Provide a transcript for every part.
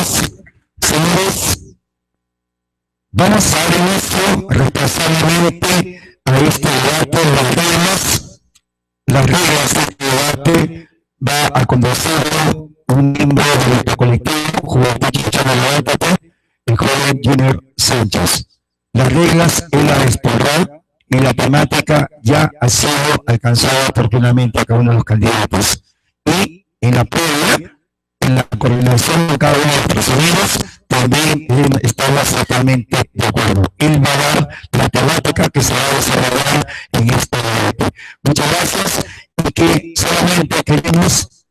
Entonces, señores, vamos a dar inicio responsablemente a este debate. Las reglas de este debate va a conducirlo un miembro de nuestro colectivo, Juventud Chinchana Levántate, el joven Junior Sánchez. Las reglas él las expondrá y la temática ya ha sido alcanzada oportunamente a cada uno de los candidatos. Y en la previa, en la coordinación de cada uno de los procedimientos, también estamos totalmente de acuerdo. Él va a dar la temática que se va a desarrollar en este debate. Muchas gracias y que solamente queremos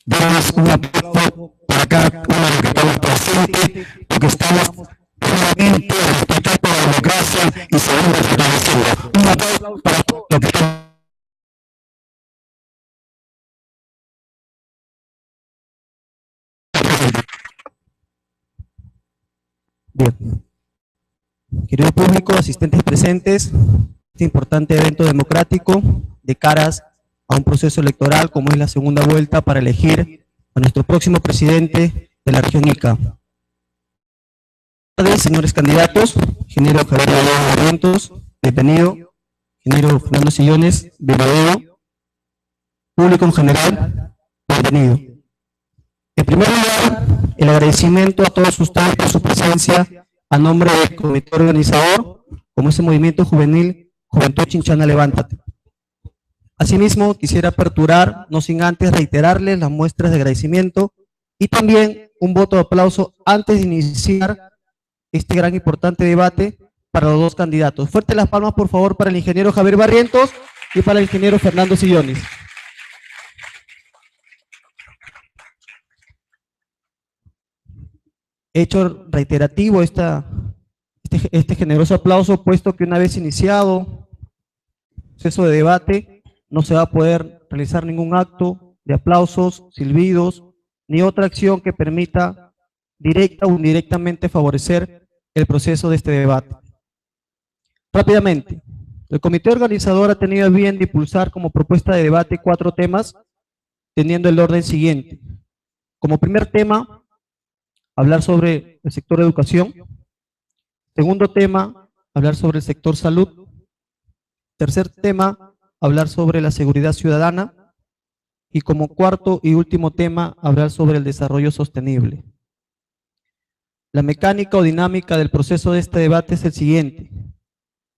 darles un aplauso para cada uno de los que estamos presentes, porque estamos realmente respetando la democracia y segundo fortaleciendo. Un aplauso para todos los que están. Bien. Querido público, asistentes presentes, este importante evento democrático de caras a un proceso electoral como es la segunda vuelta para elegir a nuestro próximo presidente de la región Ica. Buenas tardes, señores candidatos, ingeniero Javier Barrientos, detenido, ingeniero Fernando Sillones, bienvenido, público en general, bienvenido. En primer lugar, el agradecimiento a todos ustedes por su presencia a nombre del comité organizador, como es el movimiento juvenil Juventud Chinchana Levántate. Asimismo, quisiera aperturar, no sin antes reiterarles las muestras de agradecimiento y también un voto de aplauso antes de iniciar este gran e importante debate para los dos candidatos. Fuerte las palmas, por favor, para el ingeniero Javier Barrientos y para el ingeniero Fernando Sillones. Hecho reiterativo este generoso aplauso, puesto que una vez iniciado el proceso de debate, no se va a poder realizar ningún acto de aplausos, silbidos, ni otra acción que permita directa o indirectamente favorecer el proceso de este debate. Rápidamente, el comité organizador ha tenido a bien de impulsar como propuesta de debate 4 temas, teniendo el orden siguiente. Como primer tema, hablar sobre el sector educación. Segundo tema, hablar sobre el sector salud. Tercer tema, hablar sobre la seguridad ciudadana. Y como cuarto y último tema, hablar sobre el desarrollo sostenible. La mecánica o dinámica del proceso de este debate es el siguiente.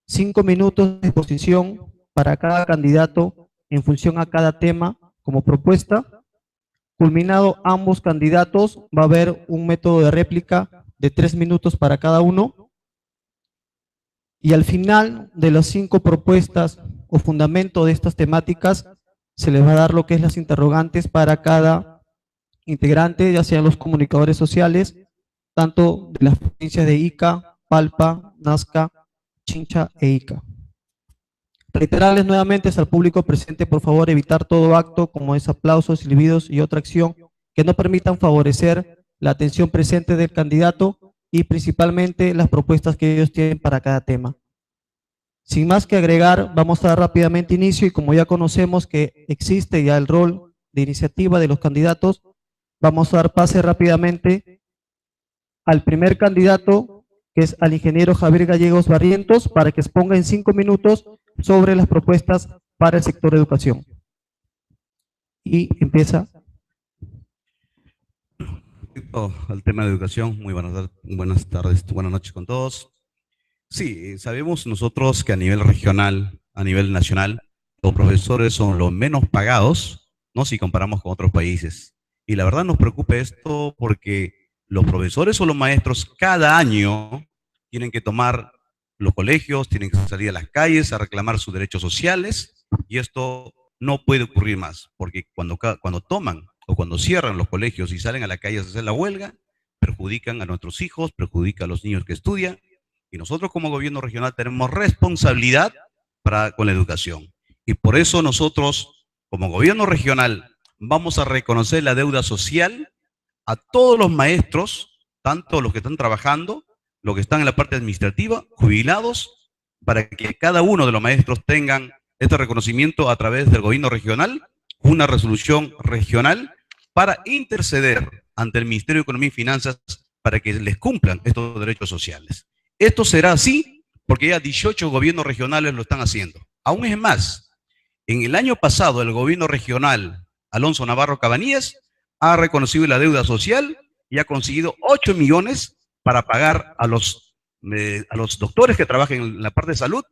5 minutos de exposición para cada candidato en función a cada tema como propuesta. Culminado ambos candidatos, va a haber un método de réplica de 3 minutos para cada uno. Y al final de las 5 propuestas o fundamento de estas temáticas, se les va a dar lo que es las interrogantes para cada integrante, ya sean los comunicadores sociales, tanto de las provincias de Ica, Palpa, Nazca, Chincha e Ica. Reiterarles nuevamente al público presente, por favor, evitar todo acto como es aplausos, silbidos y otra acción que no permitan favorecer la atención presente del candidato y principalmente las propuestas que ellos tienen para cada tema. Sin más que agregar, vamos a dar rápidamente inicio y como ya conocemos que existe ya el rol de iniciativa de los candidatos, vamos a dar pase rápidamente al primer candidato, que es al ingeniero Javier Gallegos Barrientos, para que exponga en 5 minutos sobre las propuestas para el sector educación. Y empieza. Respecto al tema de educación, muy buenas tardes, buenas noches con todos. Sí, sabemos nosotros que a nivel regional, a nivel nacional, los profesores son los menos pagados, ¿no? Si comparamos con otros países. Y la verdad nos preocupa esto porque los profesores o los maestros cada año tienen que tomar los colegios, tienen que salir a las calles a reclamar sus derechos sociales y esto no puede ocurrir más, porque cuando toman o cuando cierran los colegios y salen a la calle a hacer la huelga, perjudican a nuestros hijos, perjudican a los niños que estudian y nosotros como gobierno regional tenemos responsabilidad con la educación. Y por eso nosotros como gobierno regional vamos a reconocer la deuda social a todos los maestros, tanto los que están trabajando, los que están en la parte administrativa, jubilados, para que cada uno de los maestros tengan este reconocimiento a través del gobierno regional, una resolución regional para interceder ante el Ministerio de Economía y Finanzas para que les cumplan estos derechos sociales. Esto será así porque ya 18 gobiernos regionales lo están haciendo. Aún es más, en el año pasado el gobierno regional Alonso Navarro Cabanillas ha reconocido la deuda social y ha conseguido 8 millones para pagar a los doctores que trabajan en la parte de salud,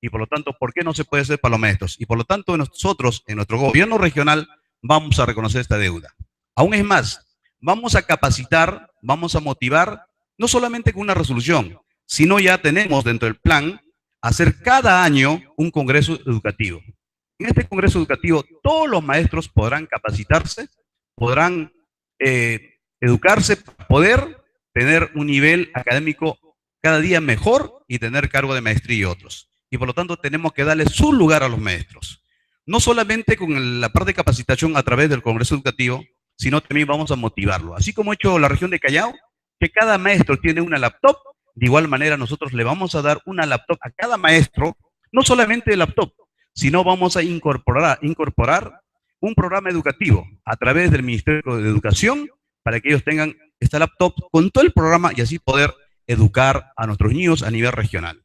y por lo tanto, ¿por qué no se puede hacer para los maestros? Y por lo tanto, nosotros, en nuestro gobierno regional, vamos a reconocer esta deuda. Aún es más, vamos a capacitar, vamos a motivar, no solamente con una resolución, sino ya tenemos dentro del plan hacer cada año un congreso educativo. En este congreso educativo, todos los maestros podrán capacitarse, podrán educarse, poder tener un nivel académico cada día mejor y tener cargo de maestría y otros. Y por lo tanto tenemos que darle su lugar a los maestros. No solamente con la parte de capacitación a través del Congreso Educativo, sino también vamos a motivarlo. Así como ha hecho la región de Callao, que cada maestro tiene una laptop, de igual manera nosotros le vamos a dar una laptop a cada maestro, no solamente de laptop, sino vamos a incorporar un programa educativo a través del Ministerio de Educación para que ellos tengan esta laptop con todo el programa y así poder educar a nuestros niños a nivel regional.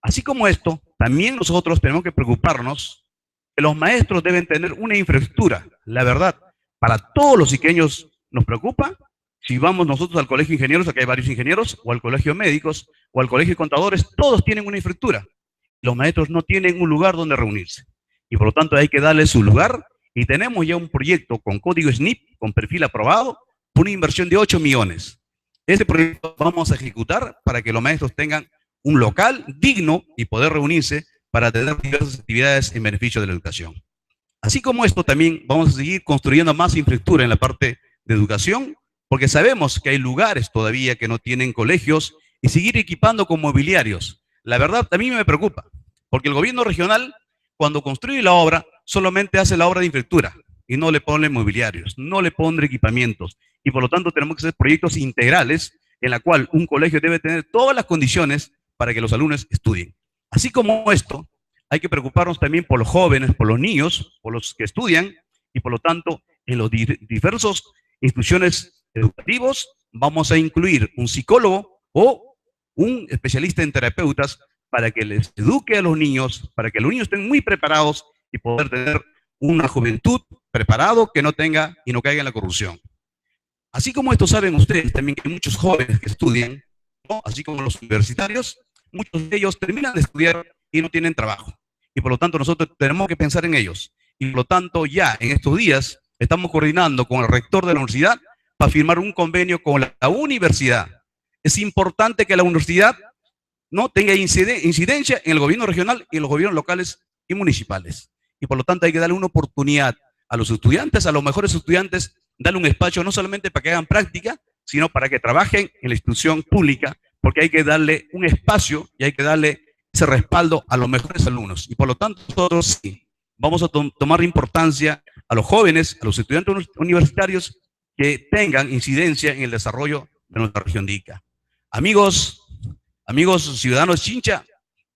Así como esto, también nosotros tenemos que preocuparnos que los maestros deben tener una infraestructura. La verdad, para todos los iqueños nos preocupa. Si vamos nosotros al colegio de ingenieros, acá hay varios ingenieros, o al colegio de médicos, o al colegio de contadores, todos tienen una infraestructura. Los maestros no tienen un lugar donde reunirse. Y por lo tanto hay que darle su lugar. Y tenemos ya un proyecto con código SNIP, con perfil aprobado, por una inversión de 8 millones. Este proyecto vamos a ejecutar para que los maestros tengan un local digno y poder reunirse para tener diversas actividades en beneficio de la educación. Así como esto, también vamos a seguir construyendo más infraestructura en la parte de educación, porque sabemos que hay lugares todavía que no tienen colegios, y seguir equipando con mobiliarios. La verdad, a mí me preocupa, porque el gobierno regional, cuando construye la obra, solamente hace la obra de infraestructura y no le pone mobiliarios, no le pone equipamientos, y por lo tanto tenemos que hacer proyectos integrales en la cual un colegio debe tener todas las condiciones para que los alumnos estudien. Así como esto, hay que preocuparnos también por los jóvenes, por los niños, por los que estudian, y por lo tanto, en los diversos instituciones educativos, vamos a incluir un psicólogo o un especialista en terapeutas para que les eduque a los niños, para que los niños estén muy preparados y poder tener una juventud preparado que no tenga y no caiga en la corrupción. Así como esto saben ustedes, también que hay muchos jóvenes que estudian, ¿no? Así como los universitarios, muchos de ellos terminan de estudiar y no tienen trabajo. Y por lo tanto nosotros tenemos que pensar en ellos. Y por lo tanto ya en estos días estamos coordinando con el rector de la universidad para firmar un convenio con la universidad. Es importante que la universidad no tenga incidencia en el gobierno regional y en los gobiernos locales y municipales. Y por lo tanto hay que darle una oportunidad a los estudiantes, a los mejores estudiantes, darle un espacio no solamente para que hagan práctica, sino para que trabajen en la institución pública, porque hay que darle un espacio y hay que darle ese respaldo a los mejores alumnos. Y por lo tanto nosotros sí, vamos a tomar importancia a los jóvenes, a los estudiantes universitarios que tengan incidencia en el desarrollo de nuestra región de Ica. Amigos ciudadanos Chincha,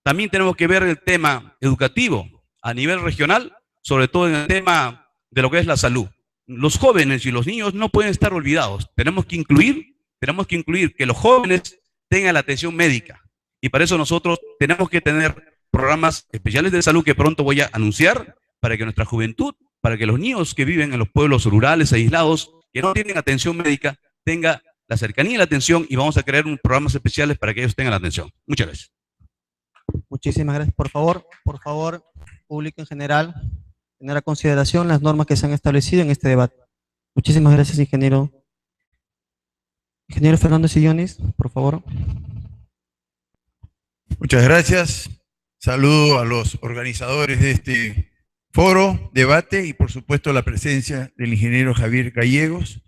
también tenemos que ver el tema educativo a nivel regional, sobre todo en el tema de lo que es la salud. Los jóvenes y los niños no pueden estar olvidados. Tenemos que incluir que los jóvenes tengan la atención médica. Y para eso nosotros tenemos que tener programas especiales de salud que pronto voy a anunciar para que nuestra juventud, para que los niños que viven en los pueblos rurales aislados, que no tienen atención médica, tenga la cercanía y la atención, y vamos a crear programas especiales para que ellos tengan la atención. Muchas gracias. Muchísimas gracias. Por favor, público en general, tener a consideración las normas que se han establecido en este debate. Muchísimas gracias, ingeniero. Ingeniero Fernando Sillones, por favor. Muchas gracias. Saludo a los organizadores de este foro, debate, y por supuesto la presencia del ingeniero Javier Gallegos,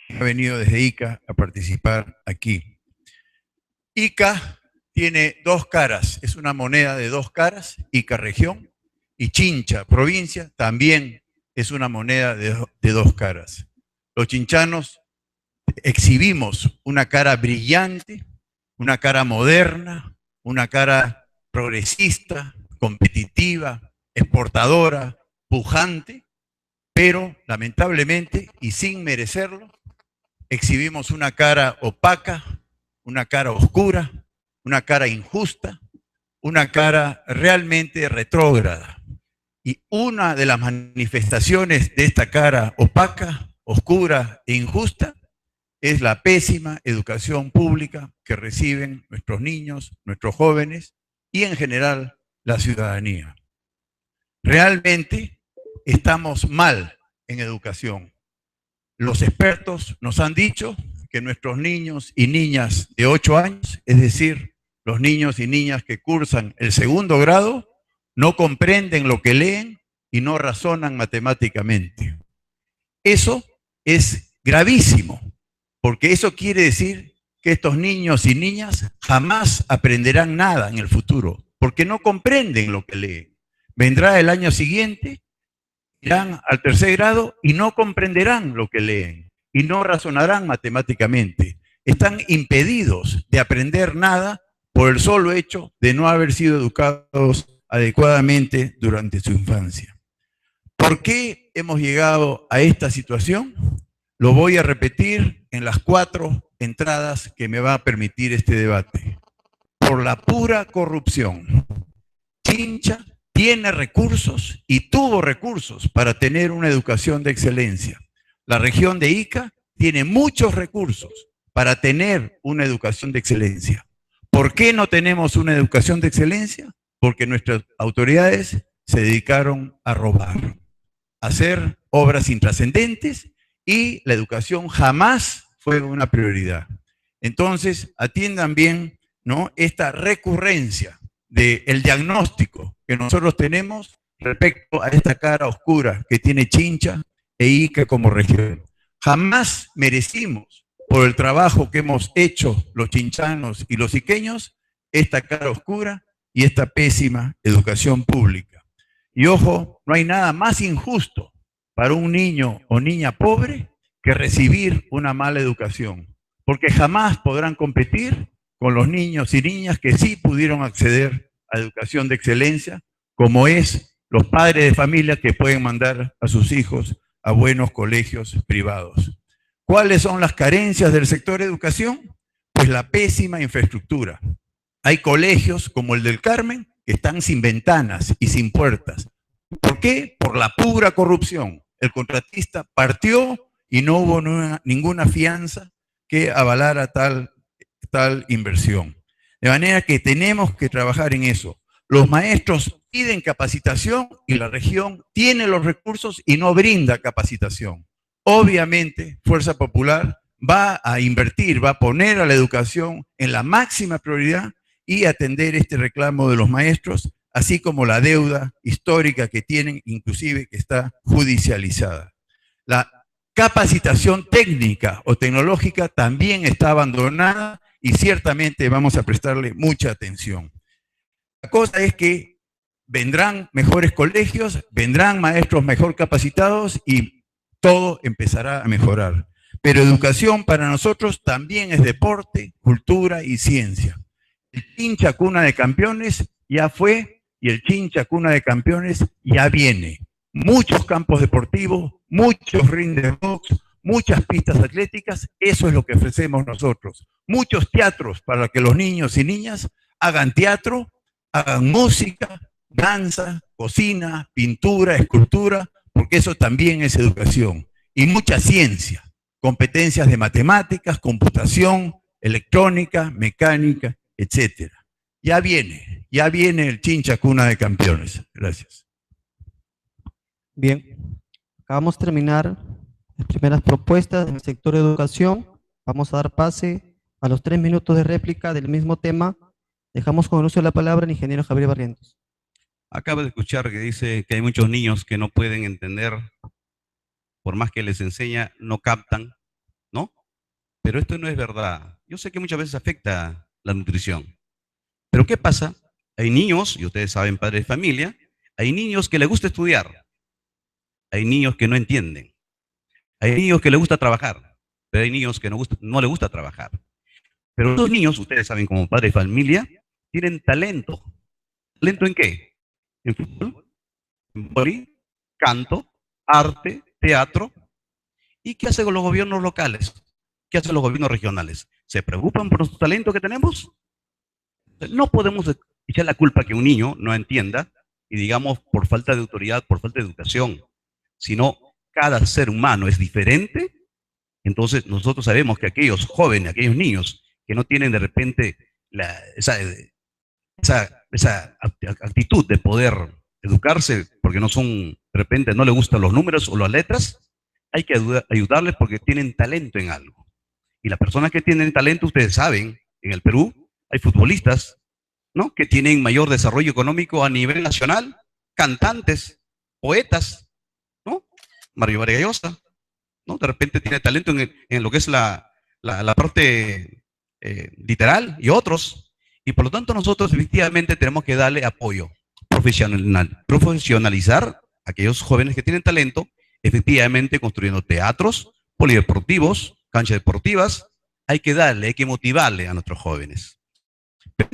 que ha venido desde Ica a participar aquí. Ica tiene dos caras, es una moneda de dos caras, Ica región, y Chincha, provincia, también es una moneda de dos caras. Los chinchanos exhibimos una cara brillante, una cara moderna, una cara progresista, competitiva, exportadora, pujante, pero lamentablemente y sin merecerlo, exhibimos una cara opaca, una cara oscura, una cara injusta, una cara realmente retrógrada. Y una de las manifestaciones de esta cara opaca, oscura e injusta es la pésima educación pública que reciben nuestros niños, nuestros jóvenes y en general la ciudadanía. Realmente estamos mal en educación. Los expertos nos han dicho que nuestros niños y niñas de 8 años, es decir, los niños y niñas que cursan el 2º grado, no comprenden lo que leen y no razonan matemáticamente. Eso es gravísimo, porque eso quiere decir que estos niños y niñas jamás aprenderán nada en el futuro, porque no comprenden lo que leen. Vendrá el año siguiente, irán al 3er grado y no comprenderán lo que leen y no razonarán matemáticamente. Están impedidos de aprender nada por el solo hecho de no haber sido educados adecuadamente durante su infancia. ¿Por qué hemos llegado a esta situación? Lo voy a repetir en las 4 entradas que me va a permitir este debate. Por la pura corrupción. Chincha tiene recursos y tuvo recursos para tener una educación de excelencia. La región de Ica tiene muchos recursos para tener una educación de excelencia. ¿Por qué no tenemos una educación de excelencia? Porque nuestras autoridades se dedicaron a robar, a hacer obras intrascendentes y la educación jamás fue una prioridad. Entonces, atiendan bien, ¿no?, esta recurrencia del diagnóstico que nosotros tenemos respecto a esta cara oscura que tiene Chincha e Ica como región. Jamás merecimos, por el trabajo que hemos hecho los chinchanos y los iqueños, esta cara oscura y esta pésima educación pública. Y ojo, no hay nada más injusto para un niño o niña pobre que recibir una mala educación, porque jamás podrán competir con los niños y niñas que sí pudieron acceder a educación de excelencia, como es los padres de familia que pueden mandar a sus hijos a buenos colegios privados. ¿Cuáles son las carencias del sector educación? Pues la pésima infraestructura. Hay colegios como el del Carmen que están sin ventanas y sin puertas. ¿Por qué? Por la pura corrupción. El contratista partió y no hubo ninguna fianza que avalara tal inversión. De manera que tenemos que trabajar en eso. Los maestros piden capacitación y la región tiene los recursos y no brinda capacitación. Obviamente, Fuerza Popular va a invertir, va a poner a la educación en la máxima prioridad y atender este reclamo de los maestros, así como la deuda histórica que tienen, inclusive que está judicializada. La capacitación técnica o tecnológica también está abandonada y ciertamente vamos a prestarle mucha atención. La cosa es que vendrán mejores colegios, vendrán maestros mejor capacitados y todo empezará a mejorar. Pero educación para nosotros también es deporte, cultura y ciencia. El Chincha Cuna de Campeones ya fue y el Chincha Cuna de Campeones ya viene. Muchos campos deportivos, muchos ring de box, muchas pistas atléticas, eso es lo que ofrecemos nosotros. Muchos teatros para que los niños y niñas hagan teatro, hagan música, danza, cocina, pintura, escultura, porque eso también es educación. Y mucha ciencia, competencias de matemáticas, computación, electrónica, mecánica, etc. Ya viene el Chincha Cuna de Campeones. Gracias. Bien, acabamos de terminar las primeras propuestas del sector de educación. Vamos a dar pase a los 3 minutos de réplica del mismo tema. Dejamos con el uso de la palabra al ingeniero Javier Barrientos. Acabo de escuchar que dice que hay muchos niños que no pueden entender, por más que les enseña, no captan, ¿no? Pero esto no es verdad. Yo sé que muchas veces afecta la nutrición. Pero ¿qué pasa? Hay niños, y ustedes saben, padres de familia, hay niños que les gusta estudiar. Hay niños que no entienden. Hay niños que les gusta trabajar, pero hay niños que no les gusta trabajar. Pero los niños, ustedes saben, como padres de familia, tienen talento. ¿Talento en qué? En fútbol, en boli, canto, arte, teatro. ¿Y qué hacen los gobiernos locales? ¿Qué hacen los gobiernos regionales? ¿Se preocupan por nuestro talento que tenemos? No podemos echar la culpa que un niño no entienda y digamos por falta de autoridad, por falta de educación, sino cada ser humano es diferente. Entonces nosotros sabemos que aquellos jóvenes, aquellos niños que no tienen de repente esa actitud de poder educarse porque no son, de repente no les gustan los números o las letras, hay que ayudarles porque tienen talento en algo. Y las personas que tienen talento, ustedes saben, en el Perú hay futbolistas, ¿no?, que tienen mayor desarrollo económico a nivel nacional, cantantes, poetas, ¿no? Mario Vargas Llosa, ¿no? De repente tiene talento en lo que es la parte literal y otros. Y por lo tanto nosotros efectivamente tenemos que darle apoyo profesionalizar a aquellos jóvenes que tienen talento, efectivamente construyendo teatros, polideportivos, canchas deportivas. Hay que motivarle a nuestros jóvenes. Pero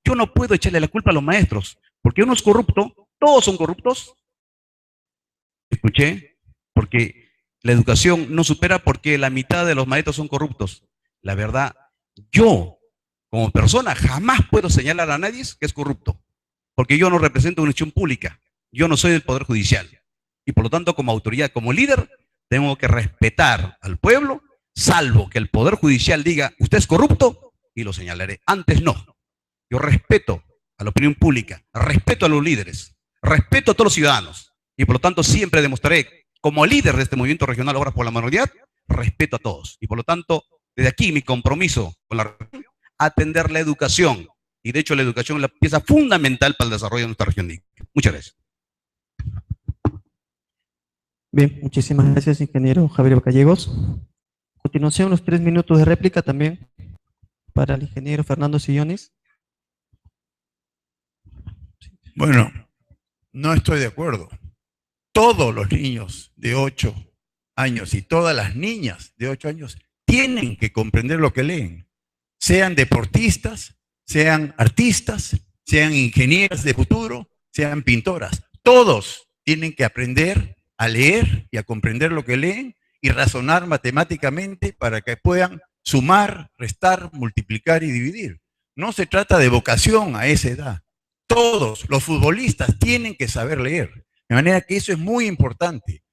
yo no puedo echarle la culpa a los maestros, porque uno es corrupto, todos son corruptos. Escuché, porque la educación no supera porque la mitad de los maestros son corruptos. La verdad, yo, como persona, jamás puedo señalar a nadie que es corrupto, porque yo no represento una institución pública, yo no soy del Poder Judicial. Y por lo tanto, como autoridad, como líder, tengo que respetar al pueblo, salvo que el Poder Judicial diga, usted es corrupto, y lo señalaré. Antes no. Yo respeto a la opinión pública, respeto a los líderes, respeto a todos los ciudadanos, y por lo tanto siempre demostraré, como líder de este movimiento regional Obras por la Mayoría, respeto a todos. Y por lo tanto, desde aquí mi compromiso con la región, atender la educación. Y de hecho la educación es la pieza fundamental para el desarrollo de nuestra región. Muchas gracias. Bien, muchísimas gracias, ingeniero Javier Gallegos. A continuación, los 3 minutos de réplica también para el ingeniero Fernando Sillones. Bueno, no estoy de acuerdo. Todos los niños de 8 años y todas las niñas de 8 años tienen que comprender lo que leen. Sean deportistas, sean artistas, sean ingenieras de futuro, sean pintoras. Todos tienen que aprender a leer y a comprender lo que leen y razonar matemáticamente para que puedan sumar, restar, multiplicar y dividir. No se trata de vocación a esa edad. Todos los futbolistas tienen que saber leer. De manera que eso es muy importante.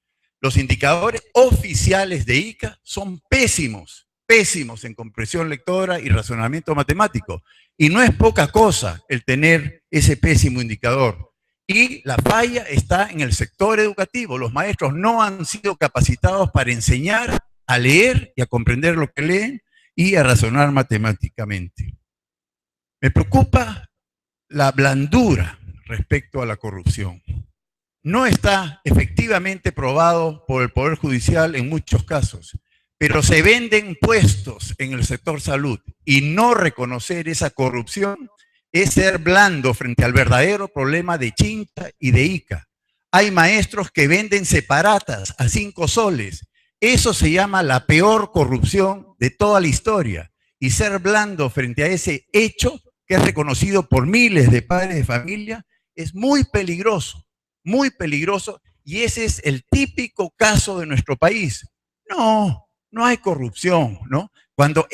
Los indicadores oficiales de ICA son pésimos, pésimos en comprensión lectora y razonamiento matemático. Y no es poca cosa el tener ese pésimo indicador. Y la falla está en el sector educativo. Los maestros no han sido capacitados para enseñar a leer y a comprender lo que leen y a razonar matemáticamente. Me preocupa la blandura respecto a la corrupción. No está efectivamente probado por el Poder Judicial en muchos casos, pero se venden puestos en el sector salud y no reconocer esa corrupción es ser blando frente al verdadero problema de Chincha y de Ica. Hay maestros que venden separatas a 5 soles. Eso se llama la peor corrupción de toda la historia. Y ser blando frente a ese hecho, que es reconocido por miles de padres de familia, es muy peligroso, y ese es el típico caso de nuestro país. No hay corrupción, ¿no? Cuando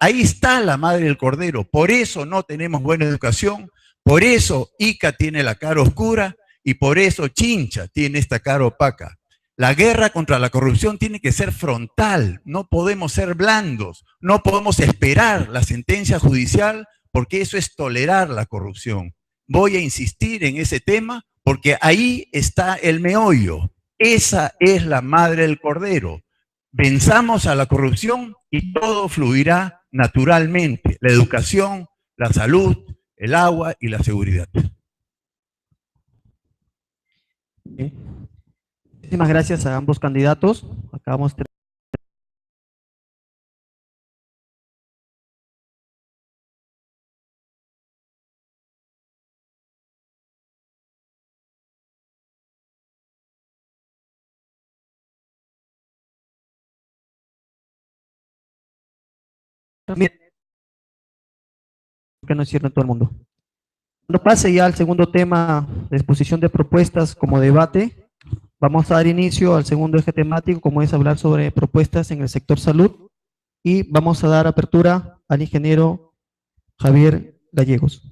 ahí está la madre del cordero. Por eso no tenemos buena educación, por eso Ica tiene la cara oscura y por eso Chincha tiene esta cara opaca. La guerra contra la corrupción tiene que ser frontal, no podemos ser blandos, no podemos esperar la sentencia judicial porque eso es tolerar la corrupción. Voy a insistir en ese tema porque ahí está el meollo. Esa es la madre del cordero. Venzamos a la corrupción y todo fluirá naturalmente. La educación, la salud, el agua y la seguridad. Bien. Muchísimas gracias a ambos candidatos. Acabamos de también que no es cierto en todo el mundo. Cuando pase ya al segundo tema de exposición de propuestas como debate, Vamos a dar inicio al segundo eje temático, como es hablar sobre propuestas en el sector salud, y vamos a dar apertura al ingeniero Javier Gallegos.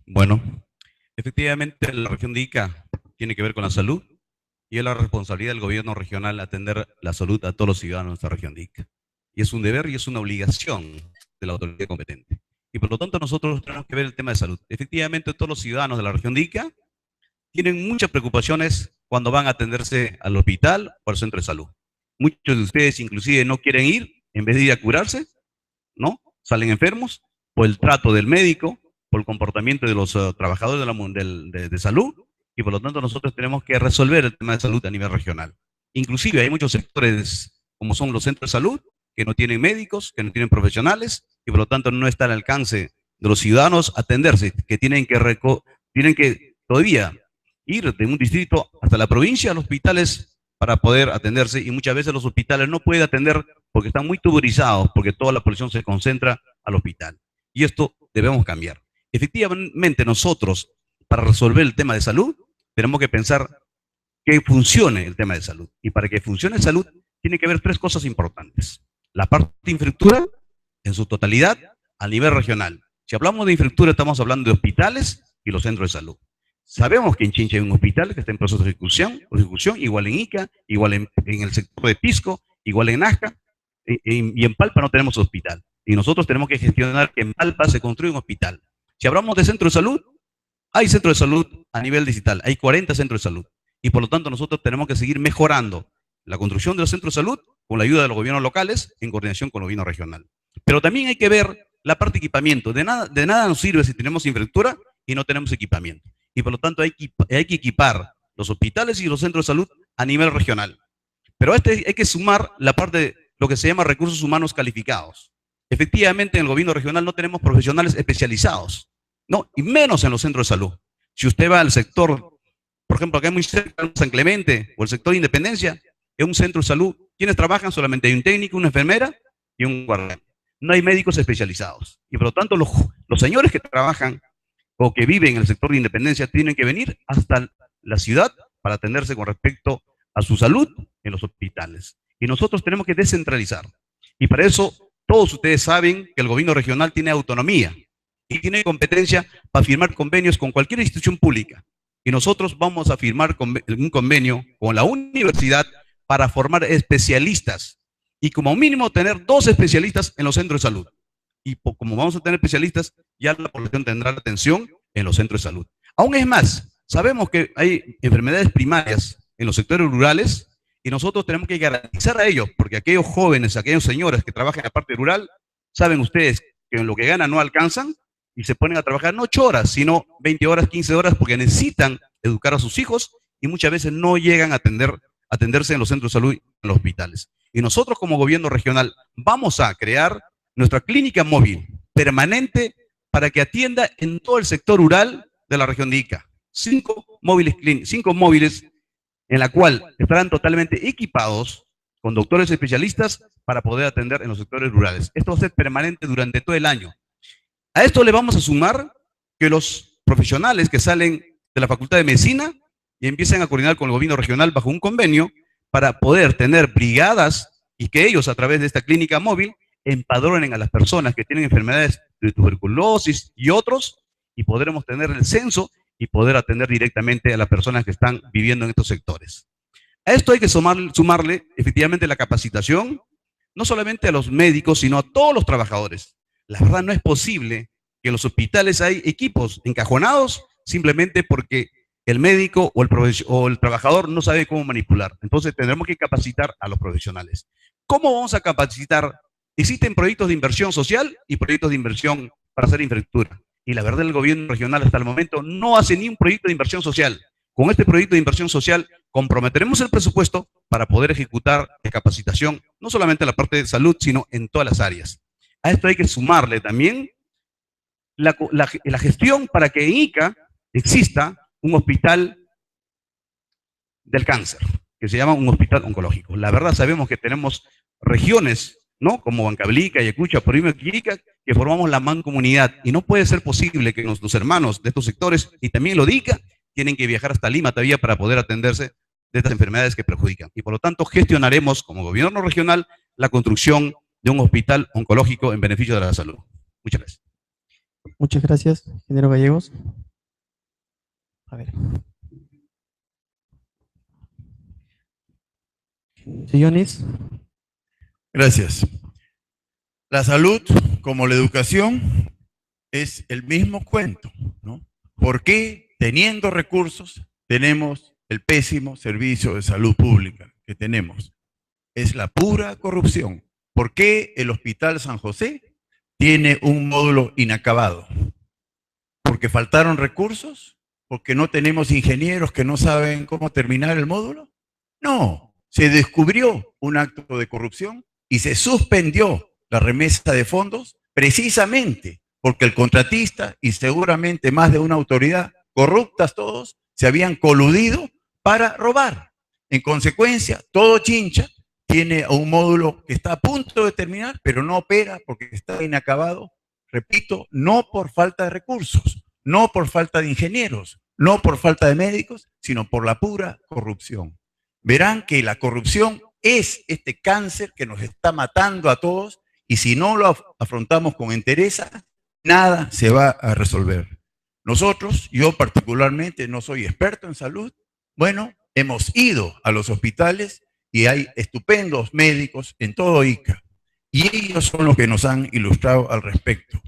Bueno, efectivamente la región de Ica tiene que ver con la salud y es la responsabilidad del gobierno regional atender la salud a todos los ciudadanos de nuestra región de Ica. Y es un deber y es una obligación de la autoridad competente. Y por lo tanto nosotros tenemos que ver el tema de salud. Efectivamente todos los ciudadanos de la región de Ica tienen muchas preocupaciones cuando van a atenderse al hospital o al centro de salud. Muchos de ustedes inclusive no quieren ir, en vez de ir a curarse, ¿no? Salen enfermos por el trato del médico, por el comportamiento de los trabajadores de salud, y por lo tanto nosotros tenemos que resolver el tema de salud a nivel regional. Inclusive hay muchos sectores, como son los centros de salud, que no tienen médicos, que no tienen profesionales, y por lo tanto no está al alcance de los ciudadanos atenderse, que tienen que todavía ir de un distrito hasta la provincia a los hospitales para poder atenderse, y muchas veces los hospitales no pueden atender porque están muy tuburizados, porque toda la población se concentra al hospital. Y esto debemos cambiar. Efectivamente, nosotros, para resolver el tema de salud, tenemos que pensar que funcione el tema de salud. Y para que funcione salud, tiene que haber tres cosas importantes. La parte de infraestructura, en su totalidad, a nivel regional. Si hablamos de infraestructura, estamos hablando de hospitales y los centros de salud. Sabemos que en Chincha hay un hospital que está en proceso de ejecución, igual en Ica, igual en el sector de Pisco, igual en Nazca, y en Palpa no tenemos hospital. Y nosotros tenemos que gestionar que en Palpa se construya un hospital. Si hablamos de centro de salud, hay centros de salud a nivel digital, hay 40 centros de salud. Y por lo tanto nosotros tenemos que seguir mejorando la construcción de los centros de salud con la ayuda de los gobiernos locales en coordinación con el gobierno regional. Pero también hay que ver la parte de equipamiento. De nada nos sirve si tenemos infraestructura y no tenemos equipamiento. Y por lo tanto hay que equipar los hospitales y los centros de salud a nivel regional. Pero hay que sumar la parte de lo que se llama recursos humanos calificados. Efectivamente, en el gobierno regional no tenemos profesionales especializados, ¿no? Y menos en los centros de salud. Si usted va al sector, por ejemplo, acá muy cerca de San Clemente, o el sector de Independencia, es un centro de salud. ¿Quiénes trabajan? Solamente hay un técnico, una enfermera y un guardián. No hay médicos especializados. Y por lo tanto, los señores que trabajan o que viven en el sector de Independencia tienen que venir hasta la ciudad para atenderse con respecto a su salud en los hospitales. Y nosotros tenemos que descentralizar. Y para eso, todos ustedes saben que el gobierno regional tiene autonomía y tiene competencia para firmar convenios con cualquier institución pública. Y nosotros vamos a firmar un convenio con la universidad para formar especialistas. Y como mínimo tener 2 especialistas en los centros de salud. Y como vamos a tener especialistas, ya la población tendrá la atención en los centros de salud. Aún es más, sabemos que hay enfermedades primarias en los sectores rurales y nosotros tenemos que garantizar a ellos, porque aquellos jóvenes, aquellos señores que trabajan en la parte rural, saben ustedes que en lo que ganan no alcanzan y se ponen a trabajar no 8 horas, sino 20 horas, 15 horas, porque necesitan educar a sus hijos y muchas veces no llegan a atenderse en los centros de salud y en los hospitales. Y nosotros como gobierno regional vamos a crear nuestra clínica móvil permanente para que atienda en todo el sector rural de la región de Ica. 5 móviles en la cual estarán totalmente equipados con doctores especialistas para poder atender en los sectores rurales. Esto va a ser permanente durante todo el año. A esto le vamos a sumar que los profesionales que salen de la Facultad de Medicina y empiezan a coordinar con el gobierno regional bajo un convenio para poder tener brigadas y que ellos a través de esta clínica móvil empadronen a las personas que tienen enfermedades de tuberculosis y otros, y podremos tener el censo y poder atender directamente a las personas que están viviendo en estos sectores. A esto hay que sumarle efectivamente la capacitación, no solamente a los médicos, sino a todos los trabajadores. La verdad no es posible que en los hospitales hay equipos encajonados simplemente porque el médico o el trabajador no sabe cómo manipular. Entonces tendremos que capacitar a los profesionales. ¿Cómo vamos a capacitar? Existen proyectos de inversión social y proyectos de inversión para hacer infraestructura. Y la verdad el gobierno regional hasta el momento no hace ni un proyecto de inversión social. Con este proyecto de inversión social comprometeremos el presupuesto para poder ejecutar la capacitación, no solamente en la parte de salud, sino en todas las áreas. A esto hay que sumarle también la gestión para que en Ica exista un hospital del cáncer, que se llama un hospital oncológico. La verdad sabemos que tenemos regiones, ¿no? Como Huancavelica, Ayacucho, Apurímac y Ica, que formamos la mancomunidad, y no puede ser posible que nuestros hermanos de estos sectores, y también lo de Ica, tienen que viajar hasta Lima todavía para poder atenderse de estas enfermedades que perjudican. Y por lo tanto, gestionaremos como gobierno regional la construcción de un hospital oncológico en beneficio de la salud. Muchas gracias. Muchas gracias, ingeniero Gallegos. A ver. Sillonis. Gracias. La salud, como la educación, es el mismo cuento, ¿no? ¿Por qué, teniendo recursos, tenemos el pésimo servicio de salud pública que tenemos? Es la pura corrupción. ¿Por qué el Hospital San José tiene un módulo inacabado? ¿Porque faltaron recursos? ¿Porque no tenemos ingenieros que no saben cómo terminar el módulo? No, se descubrió un acto de corrupción y se suspendió la remesa de fondos precisamente porque el contratista y seguramente más de una autoridad, corruptas todos, se habían coludido para robar. En consecuencia, todo Chincha tiene un módulo que está a punto de terminar, pero no opera porque está inacabado. Repito, no por falta de recursos, no por falta de ingenieros, no por falta de médicos, sino por la pura corrupción. Verán que la corrupción es este cáncer que nos está matando a todos y si no lo afrontamos con entereza, nada se va a resolver. Nosotros, yo particularmente no soy experto en salud, bueno, hemos ido a los hospitales y hay estupendos médicos en todo Ica y ellos son los que nos han ilustrado al respecto.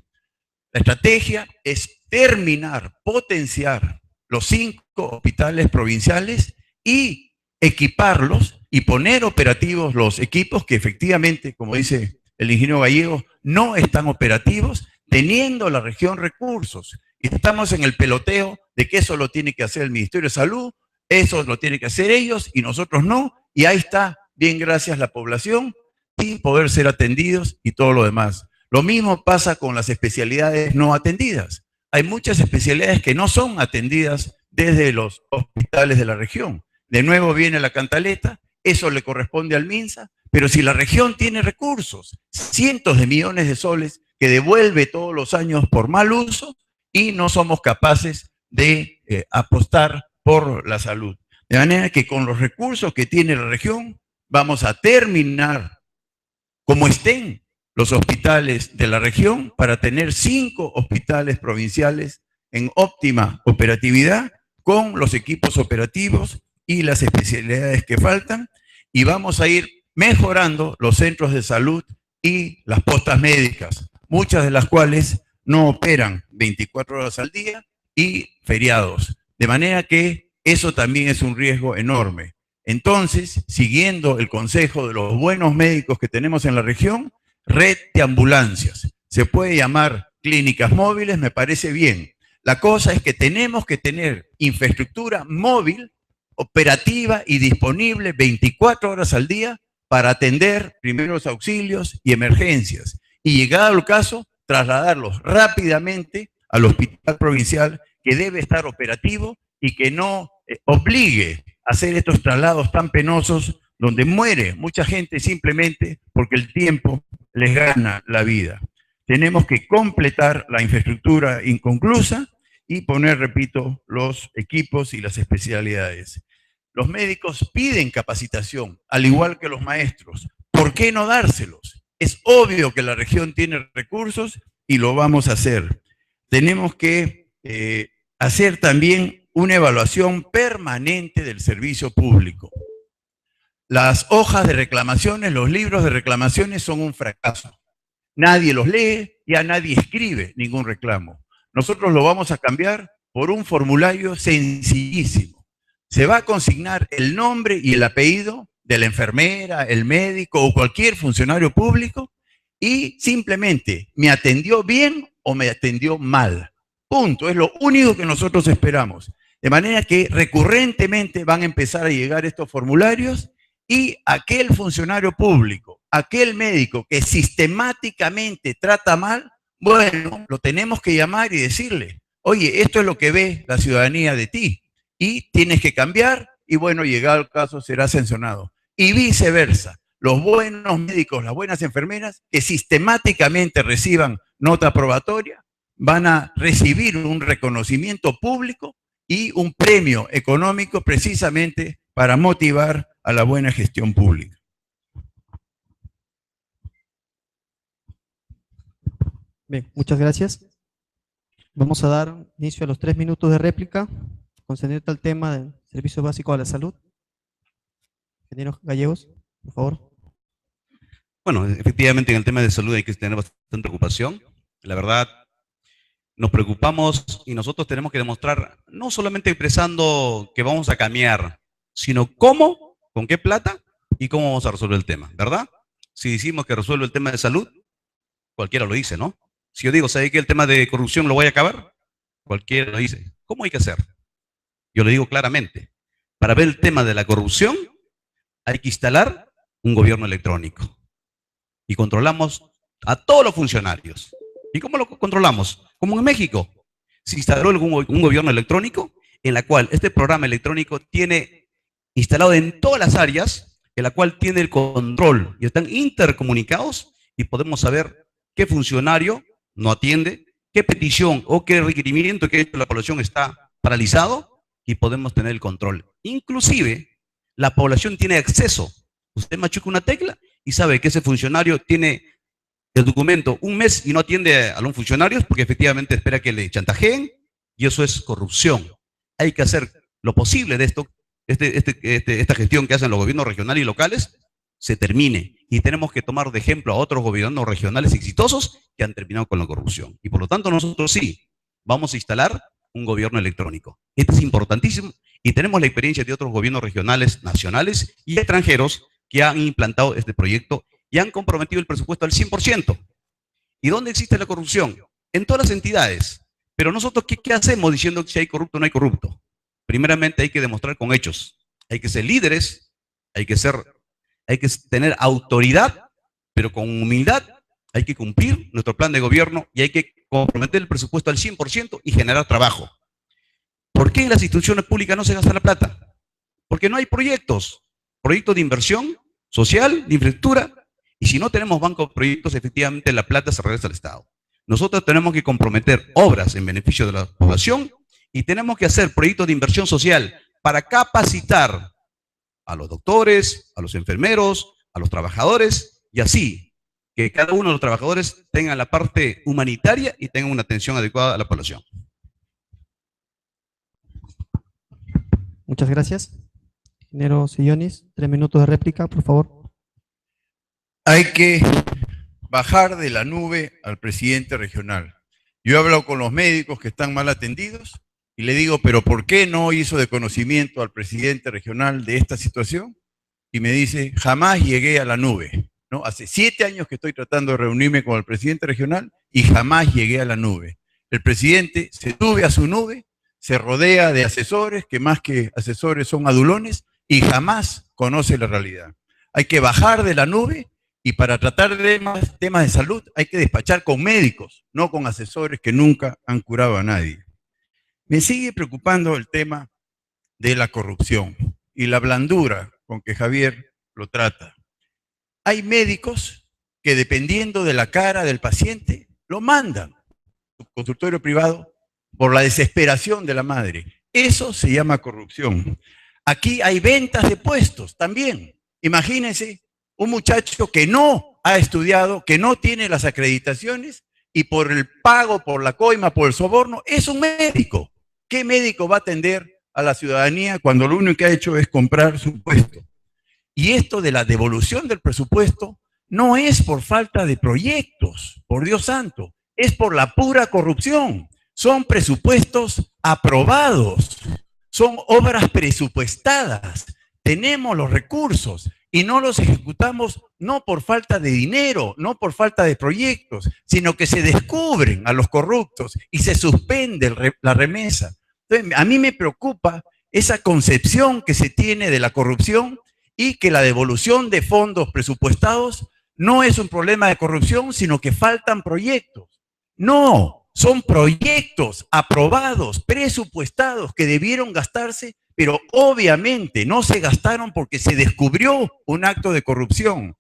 La estrategia es terminar, potenciar los 5 hospitales provinciales y equiparlos y poner operativos los equipos que efectivamente, como dice el ingeniero Gallego, no están operativos, teniendo la región recursos. Y estamos en el peloteo de que eso lo tiene que hacer el Ministerio de Salud, eso lo tiene que hacer ellos y nosotros no. Y ahí está, bien gracias, la población, sin poder ser atendidos y todo lo demás. Lo mismo pasa con las especialidades no atendidas. Hay muchas especialidades que no son atendidas desde los hospitales de la región. De nuevo viene la cantaleta, eso le corresponde al MINSA, pero si la región tiene recursos, cientos de millones de soles que devuelve todos los años por mal uso y no somos capaces de apostar por la salud. De manera que con los recursos que tiene la región vamos a terminar como estén los hospitales de la región para tener 5 hospitales provinciales en óptima operatividad con los equipos operativos y las especialidades que faltan y vamos a ir mejorando los centros de salud y las postas médicas, muchas de las cuales no operan 24 horas al día y feriados. De manera que eso también es un riesgo enorme. Entonces, siguiendo el consejo de los buenos médicos que tenemos en la región, red de ambulancias. Se puede llamar clínicas móviles, me parece bien. La cosa es que tenemos que tener infraestructura móvil, operativa y disponible 24 horas al día para atender primeros auxilios y emergencias. Y llegado el caso, trasladarlos rápidamente al hospital provincial que debe estar operativo y que no obligue a hacer estos traslados tan penosos donde muere mucha gente simplemente porque el tiempo les gana la vida. Tenemos que completar la infraestructura inconclusa y poner, repito, los equipos y las especialidades. Los médicos piden capacitación, al igual que los maestros. ¿Por qué no dárselos? Es obvio que la región tiene recursos y lo vamos a hacer. Tenemos que hacer también una evaluación permanente del servicio público. Las hojas de reclamaciones, los libros de reclamaciones son un fracaso. Nadie los lee, ya nadie escribe ningún reclamo. Nosotros lo vamos a cambiar por un formulario sencillísimo. Se va a consignar el nombre y el apellido de la enfermera, el médico o cualquier funcionario público y simplemente me atendió bien o me atendió mal. Punto. Es lo único que nosotros esperamos. De manera que recurrentemente van a empezar a llegar estos formularios y aquel funcionario público, aquel médico que sistemáticamente trata mal, bueno, lo tenemos que llamar y decirle, oye, esto es lo que ve la ciudadanía de ti y tienes que cambiar y bueno, llegado el caso será sancionado. Y viceversa, los buenos médicos, las buenas enfermeras que sistemáticamente reciban nota probatoria van a recibir un reconocimiento público y un premio económico precisamente para motivar a la buena gestión pública. Bien, muchas gracias. Vamos a dar inicio a los 3 minutos de réplica concerniente al tema del Servicio Básico de la Salud. Ingeniero Gallegos, por favor. Bueno, efectivamente en el tema de salud hay que tener bastante preocupación. La verdad, nos preocupamos y nosotros tenemos que demostrar, no solamente expresando que vamos a cambiar, sino cómo, con qué plata y cómo vamos a resolver el tema, ¿verdad? Si decimos que resuelve el tema de salud, cualquiera lo dice, ¿no? Si yo digo, ¿sabe que el tema de corrupción lo voy a acabar? Cualquiera lo dice. ¿Cómo hay que hacer? Yo le digo claramente, para ver el tema de la corrupción, hay que instalar un gobierno electrónico. Y controlamos a todos los funcionarios. ¿Y cómo lo controlamos? Como en México. Se instaló un gobierno electrónico en la cual este programa electrónico tiene instalado en todas las áreas, en la cual tiene el control y están intercomunicados y podemos saber qué funcionario no atiende, qué petición o qué requerimiento que ha hecho la población está paralizado y podemos tener el control. Inclusive, la población tiene acceso. Usted machuca una tecla y sabe que ese funcionario tiene el documento un mes y no atiende a los funcionarios porque efectivamente espera que le chantajeen y eso es corrupción. Hay que hacer lo posible de esto, esta gestión que hacen los gobiernos regionales y locales, se termine. Y tenemos que tomar de ejemplo a otros gobiernos regionales exitosos que han terminado con la corrupción. Y por lo tanto nosotros sí, vamos a instalar un gobierno electrónico. Esto es importantísimo y tenemos la experiencia de otros gobiernos regionales, nacionales y extranjeros que han implantado este proyecto y han comprometido el presupuesto al 100%. ¿Y dónde existe la corrupción? En todas las entidades. Pero nosotros, ¿qué hacemos diciendo que si hay corrupto o no hay corrupto? Primeramente hay que demostrar con hechos. Hay que ser líderes, hay que tener autoridad, pero con humildad hay que cumplir nuestro plan de gobierno y hay que comprometer el presupuesto al 100% y generar trabajo. ¿Por qué en las instituciones públicas no se gasta la plata? Porque no hay proyectos de inversión social, de infraestructura, y si no tenemos banco de proyectos, efectivamente la plata se regresa al Estado. Nosotros tenemos que comprometer obras en beneficio de la población y tenemos que hacer proyectos de inversión social para capacitar a los doctores, a los enfermeros, a los trabajadores, y así que cada uno de los trabajadores tenga la parte humanitaria y tenga una atención adecuada a la población. Muchas gracias. Ingeniero Sillonis, 3 minutos de réplica, por favor. Hay que bajar de la nube al presidente regional. Yo he hablado con los médicos que están mal atendidos y le digo, ¿pero por qué no hizo de conocimiento al presidente regional de esta situación? Y me dice, jamás llegué a la nube, ¿no? Hace 7 años que estoy tratando de reunirme con el presidente regional y jamás llegué a la nube. El presidente se sube a su nube, se rodea de asesores, que más que asesores son adulones, y jamás conoce la realidad. Hay que bajar de la nube y para tratar de temas de salud hay que despachar con médicos, no con asesores que nunca han curado a nadie. Me sigue preocupando el tema de la corrupción y la blandura con que Javier lo trata. Hay médicos que dependiendo de la cara del paciente, lo mandan a su consultorio privado por la desesperación de la madre. Eso se llama corrupción. Aquí hay ventas de puestos también. Imagínense un muchacho que no ha estudiado, que no tiene las acreditaciones y por el pago, por la coima, por el soborno, es un médico. ¿Qué médico va a atender a la ciudadanía cuando lo único que ha hecho es comprar su puesto? Y esto de la devolución del presupuesto no es por falta de proyectos, por Dios santo, es por la pura corrupción. Son presupuestos aprobados, son obras presupuestadas. Tenemos los recursos y no los ejecutamos no por falta de dinero, no por falta de proyectos, sino que se descubren a los corruptos y se suspende la remesa. Entonces, a mí me preocupa esa concepción que se tiene de la corrupción y que la devolución de fondos presupuestados no es un problema de corrupción, sino que faltan proyectos. No, son proyectos aprobados, presupuestados, que debieron gastarse, pero obviamente no se gastaron porque se descubrió un acto de corrupción.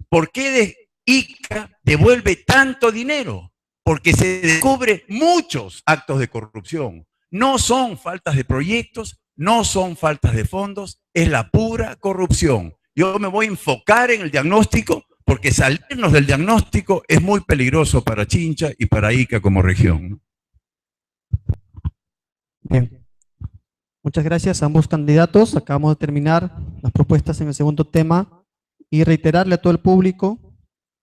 ¿Por qué ICA devuelve tanto dinero? Porque se descubre muchos actos de corrupción. No son faltas de proyectos, no son faltas de fondos, es la pura corrupción. Yo me voy a enfocar en el diagnóstico porque salirnos del diagnóstico es muy peligroso para Chincha y para Ica como región. Bien. Muchas gracias a ambos candidatos. Acabamos de terminar las propuestas en el segundo tema y reiterarle a todo el público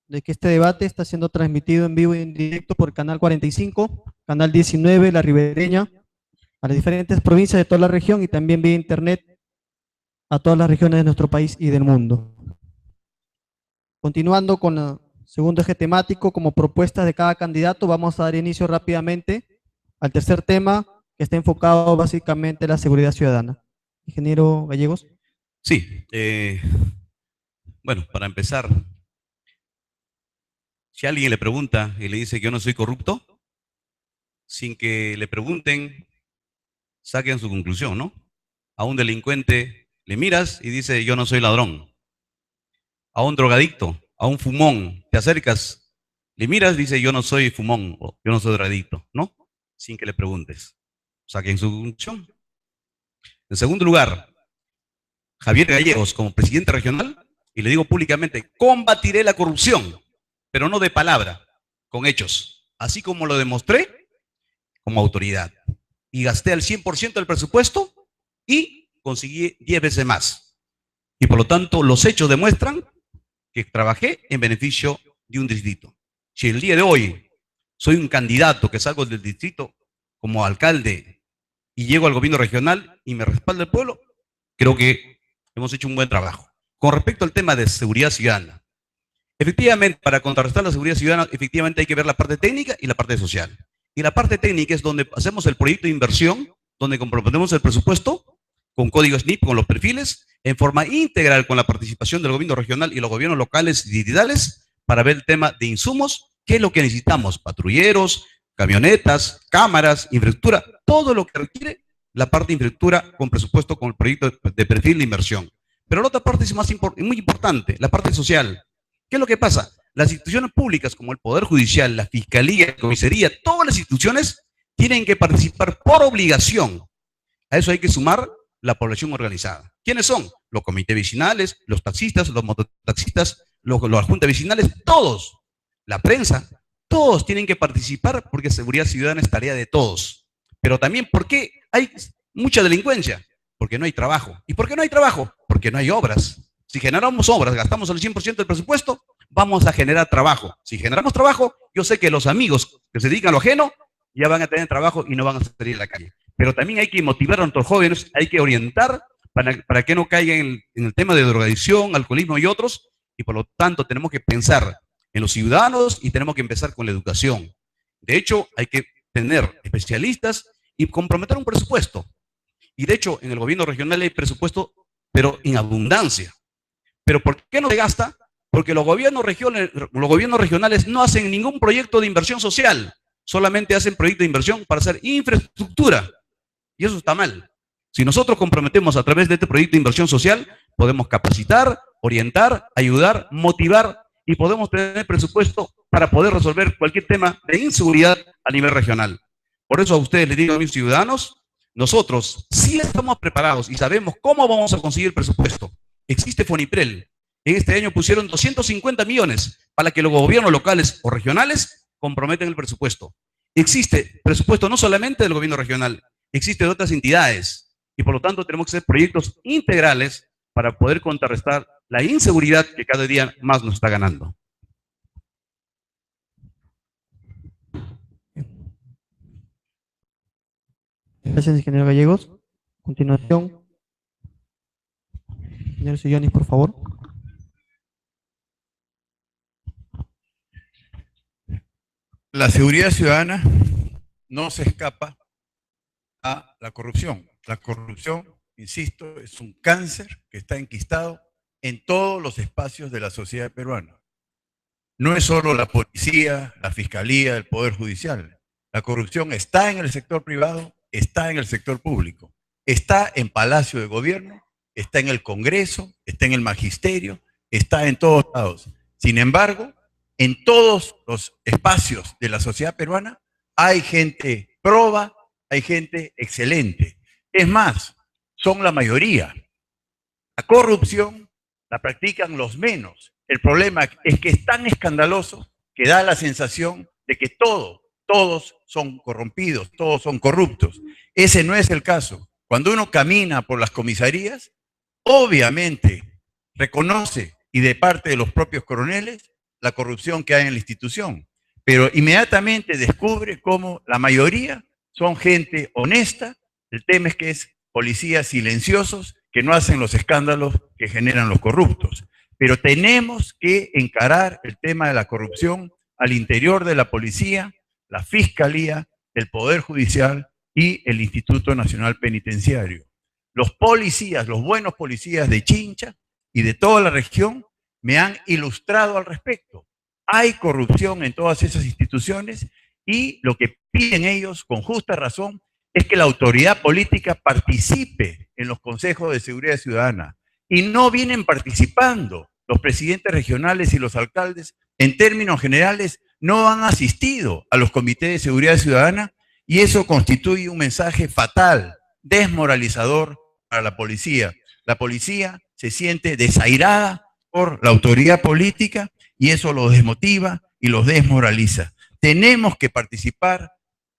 de que este debate está siendo transmitido en vivo y en directo por Canal 45, Canal 19, La Ribereña, a las diferentes provincias de toda la región y también vía internet a todas las regiones de nuestro país y del mundo. Continuando con el segundo eje temático, como propuestas de cada candidato, vamos a dar inicio rápidamente al tercer tema, que está enfocado básicamente en la seguridad ciudadana. Ingeniero Gallegos. Sí, bueno, para empezar, si alguien le pregunta y le dice que yo no soy corrupto, sin que le pregunten, saquen su conclusión, ¿no? A un delincuente le miras y dice yo no soy ladrón. A un drogadicto, a un fumón, te acercas, le miras, dice yo no soy fumón, o yo no soy drogadicto, ¿no? Sin que le preguntes. Saquen su conclusión. En segundo lugar, Javier Gallegos, como presidente regional, y le digo públicamente, combatiré la corrupción, pero no de palabra, con hechos, así como lo demostré como autoridad. Y gasté al 100% del presupuesto y conseguí 10 veces más. Y por lo tanto, los hechos demuestran que trabajé en beneficio de un distrito. Si el día de hoy soy un candidato que salgo del distrito como alcalde y llego al gobierno regional y me respalda el pueblo, creo que hemos hecho un buen trabajo. Con respecto al tema de seguridad ciudadana, efectivamente, para contrarrestar la seguridad ciudadana, efectivamente hay que ver la parte técnica y la parte social. Y la parte técnica es donde hacemos el proyecto de inversión, donde comprometemos el presupuesto con código SNIP, con los perfiles, en forma integral con la participación del gobierno regional y los gobiernos locales y distritales para ver el tema de insumos, qué es lo que necesitamos, patrulleros, camionetas, cámaras, infraestructura, todo lo que requiere la parte de infraestructura con presupuesto con el proyecto de perfil de inversión. Pero la otra parte es muy importante, la parte social. ¿Qué es lo que pasa? Las instituciones públicas como el Poder Judicial, la Fiscalía, la Comisaría, todas las instituciones tienen que participar por obligación. A eso hay que sumar la población organizada. ¿Quiénes son? Los comités vecinales, los taxistas, los mototaxistas, los juntas vecinales, todos. La prensa, todos tienen que participar porque seguridad ciudadana es tarea de todos. Pero también, ¿por qué hay mucha delincuencia? Porque no hay trabajo. ¿Y por qué no hay trabajo? Porque no hay obras. Si generamos obras, gastamos el 100% del presupuesto, vamos a generar trabajo. Si generamos trabajo, yo sé que los amigos que se dedican a lo ajeno ya van a tener trabajo y no van a salir a la calle. Pero también hay que motivar a nuestros jóvenes, hay que orientar para que no caigan en el tema de drogadicción, alcoholismo y otros, y por lo tanto tenemos que pensar en los ciudadanos y tenemos que empezar con la educación. De hecho, hay que tener especialistas y comprometer un presupuesto. Y de hecho, en el gobierno regional hay presupuesto, pero en abundancia. ¿Pero por qué no se gasta? Porque los gobiernos regionales no hacen ningún proyecto de inversión social, solamente hacen proyectos de inversión para hacer infraestructura. Y eso está mal. Si nosotros comprometemos a través de este proyecto de inversión social, podemos capacitar, orientar, ayudar, motivar y podemos tener presupuesto para poder resolver cualquier tema de inseguridad a nivel regional. Por eso a ustedes les digo a mis ciudadanos, nosotros sí estamos preparados y sabemos cómo vamos a conseguir el presupuesto. Existe Foniprel. En este año pusieron 250 millones para que los gobiernos locales o regionales comprometen el presupuesto. Existe presupuesto no solamente del gobierno regional, existe de otras entidades y por lo tanto tenemos que hacer proyectos integrales para poder contrarrestar la inseguridad que cada día más nos está ganando. Gracias, ingeniero Gallegos. A continuación, ingeniero Sillonis, por favor. La seguridad ciudadana no se escapa a la corrupción. La corrupción, insisto, es un cáncer que está enquistado en todos los espacios de la sociedad peruana. No es solo la policía, la fiscalía, el poder judicial. La corrupción está en el sector privado, está en el sector público, está en Palacio de Gobierno, está en el Congreso, está en el Magisterio, está en todos lados. Sin embargo, en todos los espacios de la sociedad peruana hay gente proba, hay gente excelente. Es más, son la mayoría. La corrupción la practican los menos. El problema es que es tan escandaloso que da la sensación de que todos son corrompidos, todos son corruptos. Ese no es el caso. Cuando uno camina por las comisarías, obviamente reconoce, y de parte de los propios coroneles, la corrupción que hay en la institución. Pero inmediatamente descubre cómo la mayoría son gente honesta. El tema es que es policías silenciosos que no hacen los escándalos que generan los corruptos. Pero tenemos que encarar el tema de la corrupción al interior de la policía, la fiscalía, el Poder Judicial y el Instituto Nacional Penitenciario. Los policías, los buenos policías de Chincha y de toda la región me han ilustrado al respecto. Hay corrupción en todas esas instituciones y lo que piden ellos, con justa razón, es que la autoridad política participe en los consejos de seguridad ciudadana. Y no vienen participando. Los presidentes regionales y los alcaldes, en términos generales, no han asistido a los comités de seguridad ciudadana y eso constituye un mensaje fatal, desmoralizador para la policía. La policía se siente desairada por la autoridad política y eso los desmotiva y los desmoraliza. Tenemos que participar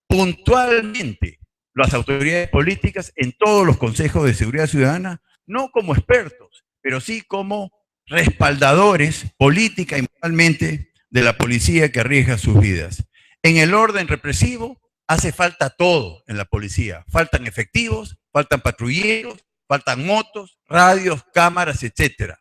puntualmente las autoridades políticas en todos los consejos de seguridad ciudadana, no como expertos, pero sí como respaldadores política y moralmente de la policía que arriesga sus vidas. En el orden represivo hace falta todo en la policía. Faltan efectivos, faltan patrulleros, faltan motos, radios, cámaras, etc.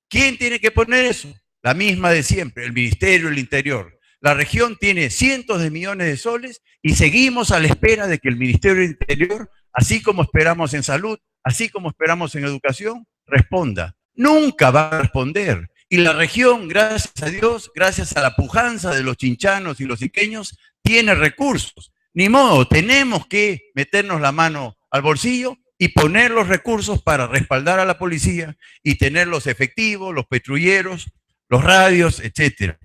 ¿Quién tiene que poner eso? La misma de siempre, el Ministerio del Interior. La región tiene cientos de millones de soles y seguimos a la espera de que el Ministerio del Interior, así como esperamos en salud, así como esperamos en educación, responda. Nunca va a responder. Y la región, gracias a Dios, gracias a la pujanza de los chinchanos y los iqueños, tiene recursos. Ni modo, tenemos que meternos la mano al bolsillo y poner los recursos para respaldar a la policía y tener los efectivos, los patrulleros, los radios, etcétera.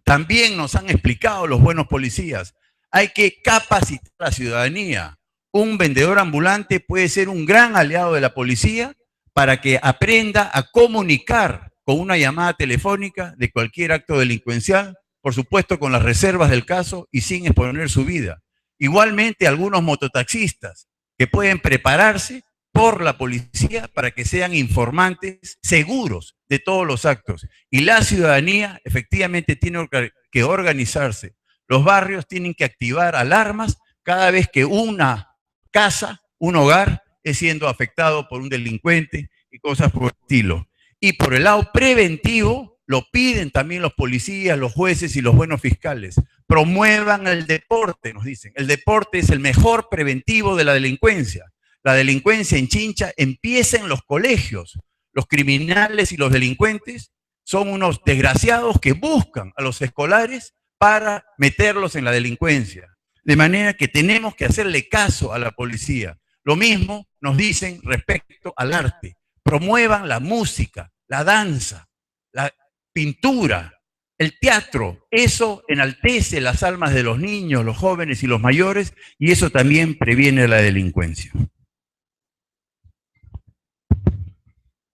También nos han explicado los buenos policías, hay que capacitar a la ciudadanía. Un vendedor ambulante puede ser un gran aliado de la policía para que aprenda a comunicar con una llamada telefónica de cualquier acto delincuencial, por supuesto con las reservas del caso y sin exponer su vida. Igualmente algunos mototaxistas que pueden prepararse por la policía para que sean informantes seguros de todos los actos. Y la ciudadanía efectivamente tiene que organizarse. Los barrios tienen que activar alarmas cada vez que una casa, un hogar, es siendo afectado por un delincuente y cosas por el estilo. Y por el lado preventivo, lo piden también los policías, los jueces y los buenos fiscales. Promuevan el deporte, nos dicen. El deporte es el mejor preventivo de la delincuencia. La delincuencia en Chincha empieza en los colegios. Los criminales y los delincuentes son unos desgraciados que buscan a los escolares para meterlos en la delincuencia. De manera que tenemos que hacerle caso a la policía. Lo mismo nos dicen respecto al arte. Promuevan la música, la danza, la pintura, el teatro. Eso enaltece las almas de los niños, los jóvenes y los mayores y eso también previene la delincuencia.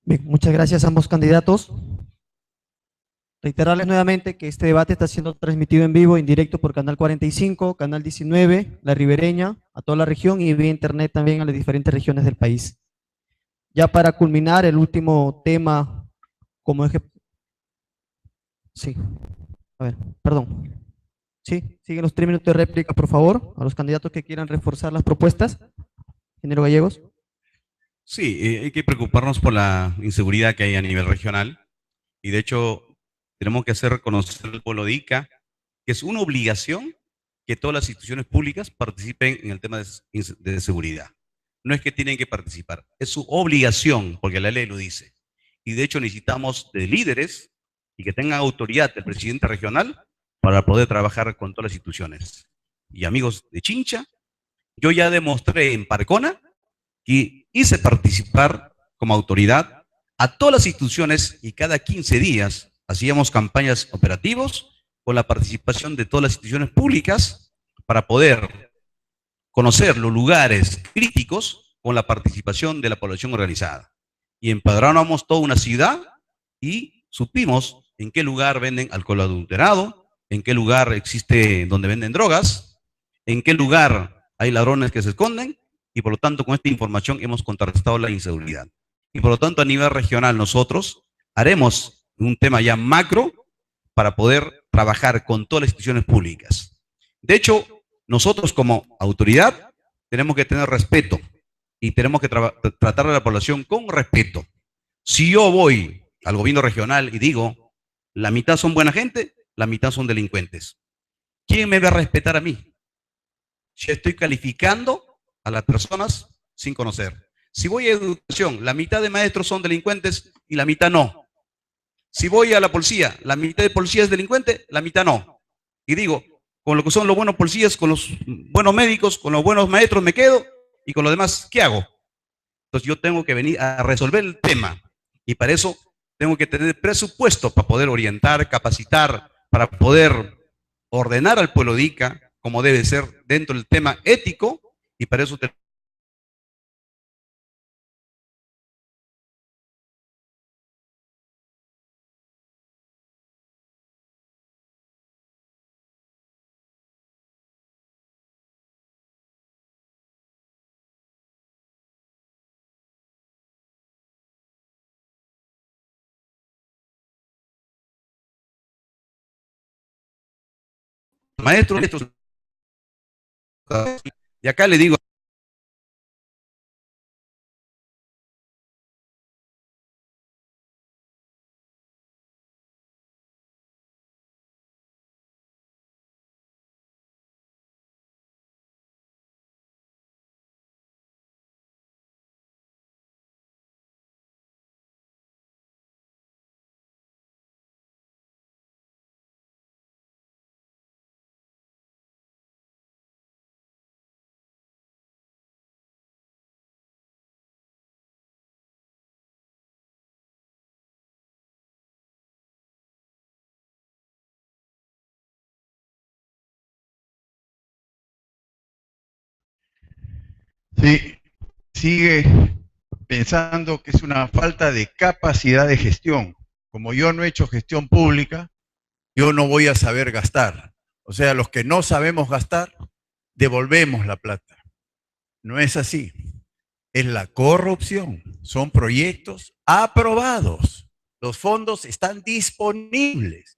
Bien, muchas gracias a ambos candidatos. Reiterarles nuevamente que este debate está siendo transmitido en vivo, en directo por Canal 45, Canal 19, La Ribereña, a toda la región y vía internet también a las diferentes regiones del país. Ya para culminar, el último tema como eje... Sí, a ver, perdón. Sí, siguen los 3 minutos de réplica, por favor, a los candidatos que quieran reforzar las propuestas. Ingeniero Gallegos. Sí, hay que preocuparnos por la inseguridad que hay a nivel regional y de hecho tenemos que hacer reconocer al pueblo de Ica que es una obligación que todas las instituciones públicas participen en el tema de seguridad. No es que tienen que participar, es su obligación, porque la ley lo dice. Y de hecho necesitamos de líderes y que tengan autoridad el presidente regional para poder trabajar con todas las instituciones. Y amigos de Chincha, yo ya demostré en Parcona que hice participar como autoridad a todas las instituciones y cada 15 días hacíamos campañas operativos con la participación de todas las instituciones públicas para poder conocer los lugares críticos con la participación de la población organizada. Y empadronamos toda una ciudad y supimos en qué lugar venden alcohol adulterado, en qué lugar existe donde venden drogas, en qué lugar hay ladrones que se esconden, y por lo tanto con esta información hemos contrarrestado la inseguridad. Y por lo tanto a nivel regional nosotros haremos un tema ya macro para poder trabajar con todas las instituciones públicas. De hecho, nosotros como autoridad tenemos que tener respeto y tenemos que tratar a la población con respeto. Si yo voy al gobierno regional y digo, la mitad son buena gente, la mitad son delincuentes, ¿quién me va a respetar a mí? Si estoy calificando a las personas sin conocer. Si voy a educación, la mitad de maestros son delincuentes y la mitad no. Si voy a la policía, la mitad de policía es delincuente, la mitad no. Y digo, con lo que son los buenos policías, con los buenos médicos, con los buenos maestros me quedo, y con los demás, ¿qué hago? Entonces yo tengo que venir a resolver el tema, y para eso tengo que tener presupuesto para poder orientar, capacitar, para poder ordenar al pueblo de Ica como debe ser dentro del tema ético, y para eso maestros, y acá le digo, Sí, sigue pensando que es una falta de capacidad de gestión. Como yo no he hecho gestión pública, yo no voy a saber gastar. O sea, los que no sabemos gastar, devolvemos la plata. No es así. Es la corrupción. Son proyectos aprobados. Los fondos están disponibles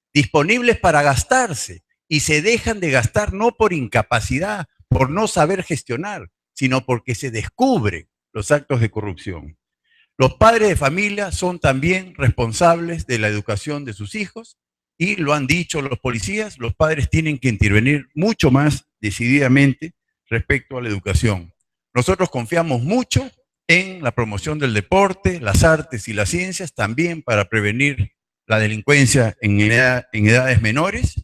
para gastarse, y se dejan de gastar no por incapacidad, por no saber gestionar, sino porque se descubren los actos de corrupción. Los padres de familia son también responsables de la educación de sus hijos, y lo han dicho los policías, los padres tienen que intervenir mucho más decididamente respecto a la educación. Nosotros confiamos mucho en la promoción del deporte, las artes y las ciencias, también para prevenir la delincuencia en edades menores,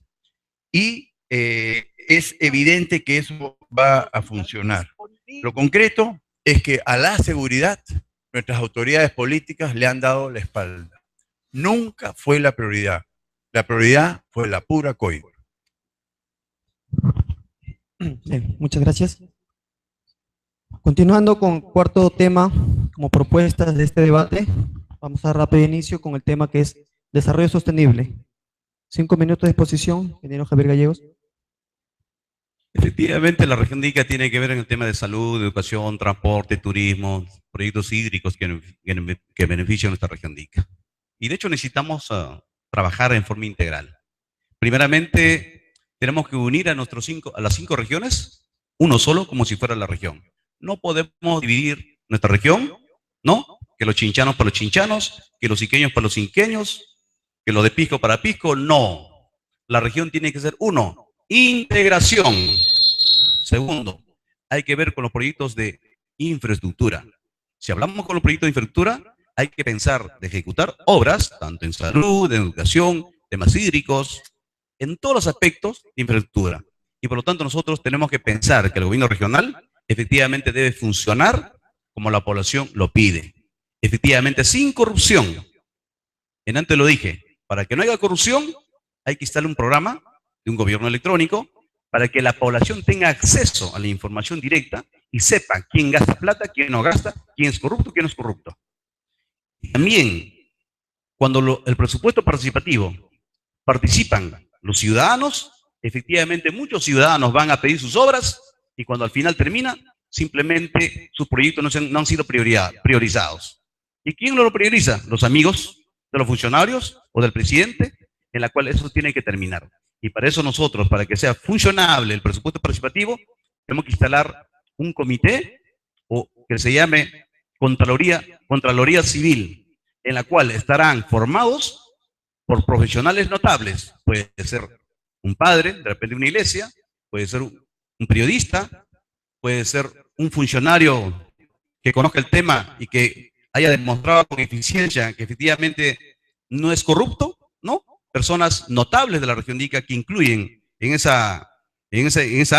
y es evidente que eso va a funcionar. Lo concreto es que a la seguridad nuestras autoridades políticas le han dado la espalda. Nunca fue la prioridad. La prioridad fue la pura coima. Bien, muchas gracias. Continuando con el cuarto tema como propuestas de este debate, vamos a dar rápido inicio con el tema que es desarrollo sostenible. 5 minutos de exposición, ingeniero Javier Gallegos. efectivamente la región de Ica tiene que ver en el tema de salud, educación, transporte, turismo, proyectos hídricos que benefician a nuestra región de Ica. Y de hecho necesitamos trabajar en forma integral. Primeramente, tenemos que unir a las 5 regiones, uno solo, como si fuera la región. No podemos dividir nuestra región, ¿no? Que los chinchanos para los chinchanos, que los iqueños para los iqueños, que los de Pisco para Pisco, no. La región tiene que ser uno, integración. Segundo, hay que ver con los proyectos de infraestructura. Si hablamos con los proyectos de infraestructura, hay que pensar de ejecutar obras, tanto en salud, en educación, temas hídricos, en todos los aspectos de infraestructura. Y por lo tanto nosotros tenemos que pensar que el gobierno regional efectivamente debe funcionar como la población lo pide. Efectivamente, sin corrupción. En antes lo dije, para que no haya corrupción, hay que instalar un programa de un gobierno electrónico para que la población tenga acceso a la información directa y sepa quién gasta plata, quién no gasta, quién es corrupto, quién no es corrupto. Y también, cuando el presupuesto participativo participan los ciudadanos, efectivamente muchos ciudadanos van a pedir sus obras y cuando al final termina, simplemente sus proyectos no han sido priorizados. ¿Y quién lo prioriza? Los amigos de los funcionarios o del presidente, en la cual eso tiene que terminar. Y para eso nosotros, para que sea funcionable el presupuesto participativo, tenemos que instalar un comité o que se llame Contraloría Civil, en la cual estarán formados por profesionales notables. Puede ser un padre, de repente una iglesia, puede ser un periodista, puede ser un funcionario que conozca el tema y que haya demostrado con eficiencia que efectivamente no es corrupto, ¿no? Personas notables de la región de Ica que incluyen en esa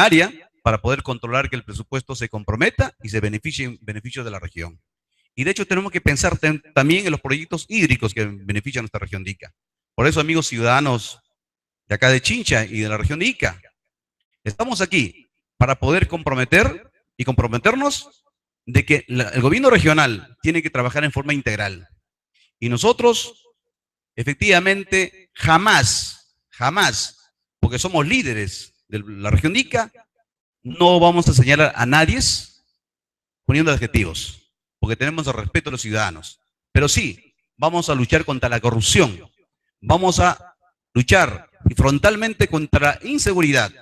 área para poder controlar que el presupuesto se comprometa y se beneficie en beneficio de la región. Y de hecho tenemos que pensar también en los proyectos hídricos que benefician a nuestra región de Ica. Por eso, amigos ciudadanos de acá de Chincha y de la región de Ica, estamos aquí para poder comprometernos de que el gobierno regional tiene que trabajar en forma integral. Y nosotros, efectivamente, jamás, porque somos líderes de la región de Ica, no vamos a señalar a nadie poniendo adjetivos, porque tenemos el respeto a los ciudadanos. Pero sí, vamos a luchar contra la corrupción, vamos a luchar frontalmente contra la inseguridad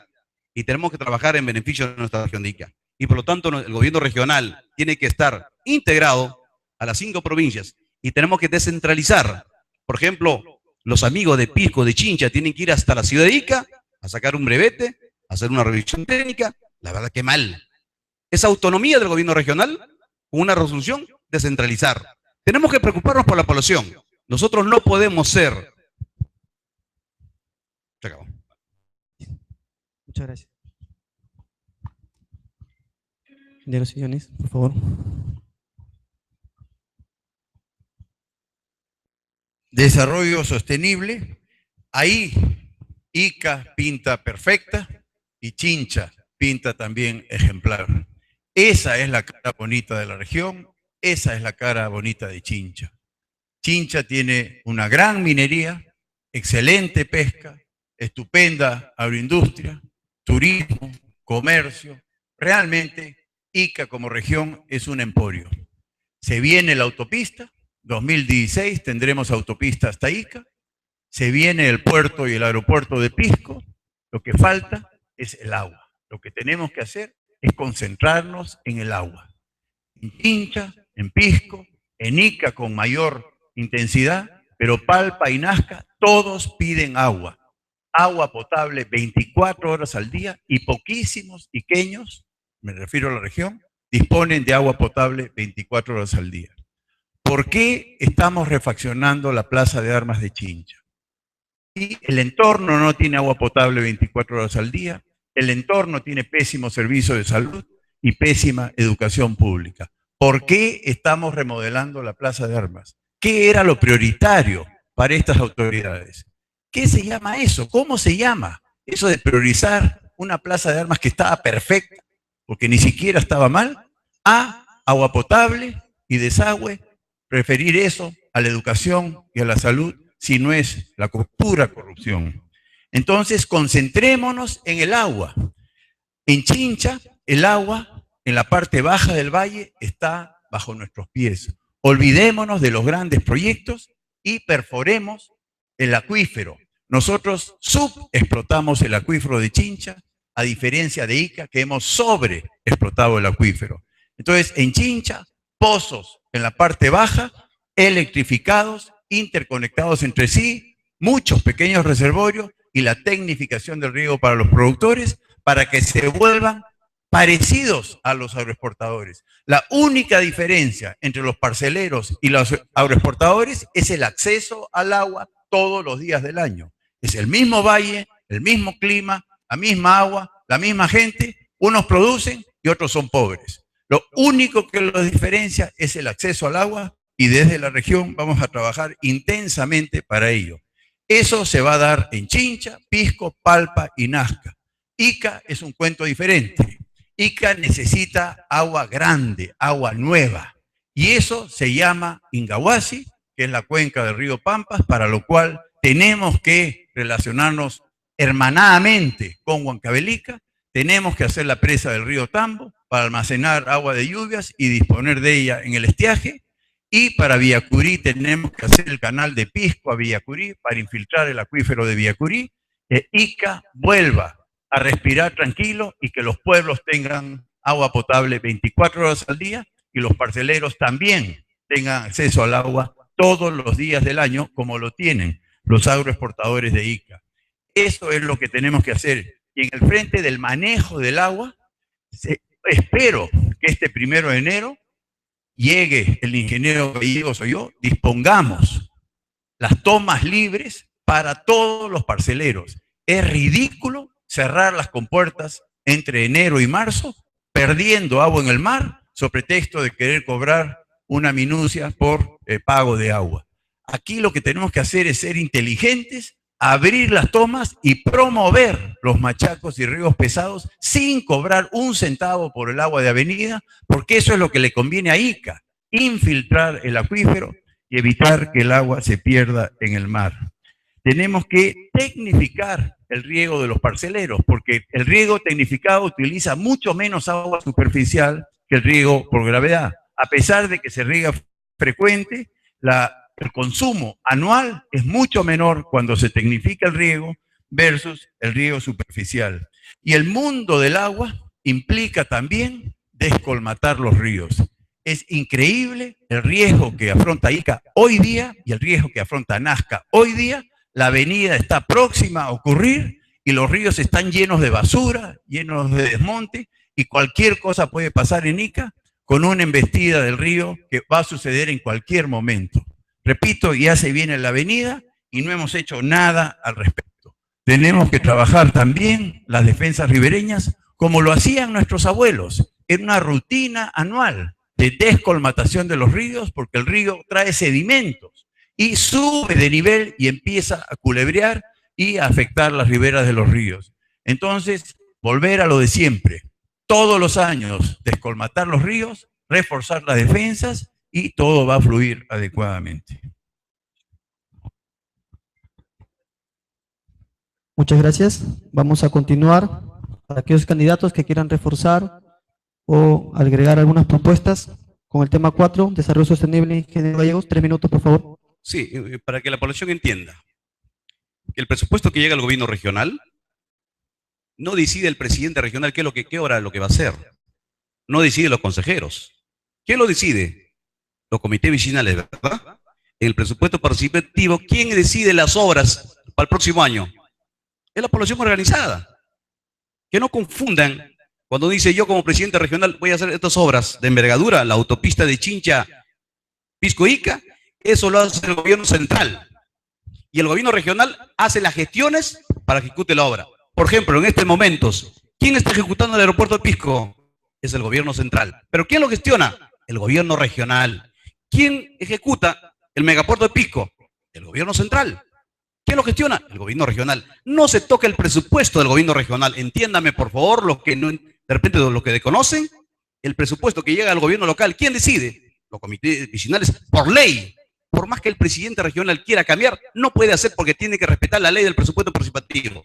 y tenemos que trabajar en beneficio de nuestra región de Ica. Y por lo tanto, el gobierno regional tiene que estar integrado a las 5 provincias y tenemos que descentralizar. Por ejemplo, los amigos de Pisco, de Chincha, tienen que ir hasta la ciudad de Ica a sacar un brevete, a hacer una revisión técnica. La verdad que mal. Esa autonomía del gobierno regional, con una resolución, descentralizar. Tenemos que preocuparnos por la población. Nosotros no podemos ser... Se acabó. Muchas gracias. De los sillones, por favor. Desarrollo sostenible. Ahí Ica pinta perfecta y Chincha pinta también ejemplar. Esa es la cara bonita de la región, esa es la cara bonita de Chincha. Chincha tiene una gran minería, excelente pesca, estupenda agroindustria, turismo, comercio. Realmente Ica como región es un emporio. Se viene la autopista, 2016 tendremos autopista hasta Ica, se viene el puerto y el aeropuerto de Pisco, lo que falta es el agua. Lo que tenemos que hacer es concentrarnos en el agua. En Chincha, en Pisco, en Ica con mayor intensidad, pero Palpa y Nazca, todos piden agua. Agua potable 24 horas al día y poquísimos iqueños, me refiero a la región, disponen de agua potable 24 horas al día. ¿Por qué estamos refaccionando la Plaza de Armas de Chincha? Y el entorno no tiene agua potable 24 horas al día, el entorno tiene pésimo servicio de salud y pésima educación pública. ¿Por qué estamos remodelando la Plaza de Armas? ¿Qué era lo prioritario para estas autoridades? ¿Qué se llama eso? ¿Cómo se llama eso de priorizar una Plaza de Armas que estaba perfecta, porque ni siquiera estaba mal, a agua potable y desagüe? Preferir eso a la educación y a la salud, si no es la pura corrupción. Entonces, concentrémonos en el agua. En Chincha, el agua, en la parte baja del valle, está bajo nuestros pies. Olvidémonos de los grandes proyectos y perforemos el acuífero. Nosotros subexplotamos el acuífero de Chincha, a diferencia de Ica, que hemos sobreexplotado el acuífero. Entonces, en Chincha, pozos en la parte baja, electrificados, interconectados entre sí, muchos pequeños reservorios y la tecnificación del riego para los productores para que se vuelvan parecidos a los agroexportadores. La única diferencia entre los parceleros y los agroexportadores es el acceso al agua todos los días del año. Es el mismo valle, el mismo clima, la misma agua, la misma gente. Unos producen y otros son pobres. Lo único que los diferencia es el acceso al agua y desde la región vamos a trabajar intensamente para ello. Eso se va a dar en Chincha, Pisco, Palpa y Nazca. Ica es un cuento diferente. Ica necesita agua grande, agua nueva. Y eso se llama Ingahuasi, que es la cuenca del río Pampas, para lo cual tenemos que relacionarnos hermanadamente con Huancavelica. Tenemos que hacer la presa del río Tambo para almacenar agua de lluvias y disponer de ella en el estiaje. Y para Villacurí tenemos que hacer el canal de Pisco a Villacurí para infiltrar el acuífero de Villacurí. Que Ica vuelva a respirar tranquilo y que los pueblos tengan agua potable 24 horas al día y los parceleros también tengan acceso al agua todos los días del año, como lo tienen los agroexportadores de Ica. Eso es lo que tenemos que hacer. Y en el frente del manejo del agua, espero que este 1 de enero llegue el ingeniero Gallegos o yo, dispongamos las tomas libres para todos los parceleros. Es ridículo cerrar las compuertas entre enero y marzo, perdiendo agua en el mar, sobre pretexto de querer cobrar una minucia por pago de agua. Aquí lo que tenemos que hacer es ser inteligentes, abrir las tomas y promover los machacos y ríos pesados sin cobrar un centavo por el agua de avenida, porque eso es lo que le conviene a Ica, infiltrar el acuífero y evitar que el agua se pierda en el mar. Tenemos que tecnificar el riego de los parceleros, porque el riego tecnificado utiliza mucho menos agua superficial que el riego por gravedad. A pesar de que se riega frecuente, el consumo anual es mucho menor cuando se tecnifica el riego versus el riego superficial. Y el mundo del agua implica también descolmatar los ríos. Es increíble el riesgo que afronta Ica hoy día y el riesgo que afronta Nazca hoy día. La avenida está próxima a ocurrir y los ríos están llenos de basura, llenos de desmonte, y cualquier cosa puede pasar en Ica con una embestida del río que va a suceder en cualquier momento. Repito, ya se viene la avenida y no hemos hecho nada al respecto. Tenemos que trabajar también las defensas ribereñas como lo hacían nuestros abuelos, en una rutina anual de descolmatación de los ríos, porque el río trae sedimentos y sube de nivel y empieza a culebrear y a afectar las riberas de los ríos. Entonces, volver a lo de siempre. Todos los años descolmatar los ríos, reforzar las defensas y todo va a fluir adecuadamente. Muchas gracias. Vamos a continuar. Para aquellos candidatos que quieran reforzar o agregar algunas propuestas con el tema 4, desarrollo sostenible, ingeniero Gallegos, 3 minutos, por favor. Sí, para que la población entienda que el presupuesto que llega al gobierno regional no decide el presidente regional qué hora lo que va a hacer. No decide los consejeros. ¿Quién lo decide? Los comités vecinales, ¿verdad? En el presupuesto participativo, ¿quién decide las obras para el próximo año? Es la población organizada. Que no confundan cuando dice yo como presidente regional voy a hacer estas obras de envergadura, la autopista de Chincha, Pisco Ica, eso lo hace el gobierno central. Y el gobierno regional hace las gestiones para que ejecute la obra. Por ejemplo, en estos momentos, ¿quién está ejecutando el aeropuerto de Pisco? Es el gobierno central. ¿Pero quién lo gestiona? El gobierno regional. ¿Quién ejecuta el megapuerto de Pisco? El gobierno central. ¿Quién lo gestiona? El gobierno regional. No se toca el presupuesto del gobierno regional. Entiéndame, por favor, los que no, de repente los que desconocen, el presupuesto que llega al gobierno local, ¿quién decide? Los comités vecinales, por ley. Por más que el presidente regional quiera cambiar, no puede hacer porque tiene que respetar la ley del presupuesto participativo.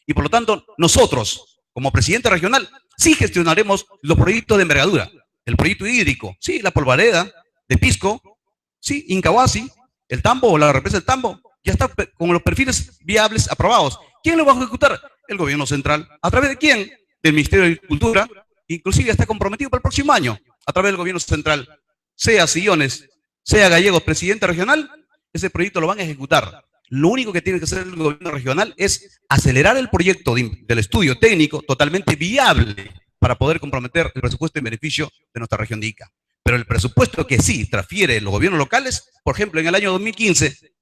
Y por lo tanto, nosotros, como presidente regional, sí gestionaremos los proyectos de envergadura. El proyecto hídrico, sí, la polvareda de Pisco, sí, Incahuasi, el Tambo o la represa del Tambo, ya está con los perfiles viables aprobados. ¿Quién lo va a ejecutar? El gobierno central. ¿A través de quién? Del Ministerio de Agricultura. Inclusive ya está comprometido para el próximo año, a través del gobierno central. Sea Sillones, sea Gallegos, presidente regional, ese proyecto lo van a ejecutar. Lo único que tiene que hacer el gobierno regional es acelerar el proyecto del estudio técnico totalmente viable para poder comprometer el presupuesto en beneficio de nuestra región de Ica. Pero el presupuesto que sí transfiere los gobiernos locales, por ejemplo, en el año 2015,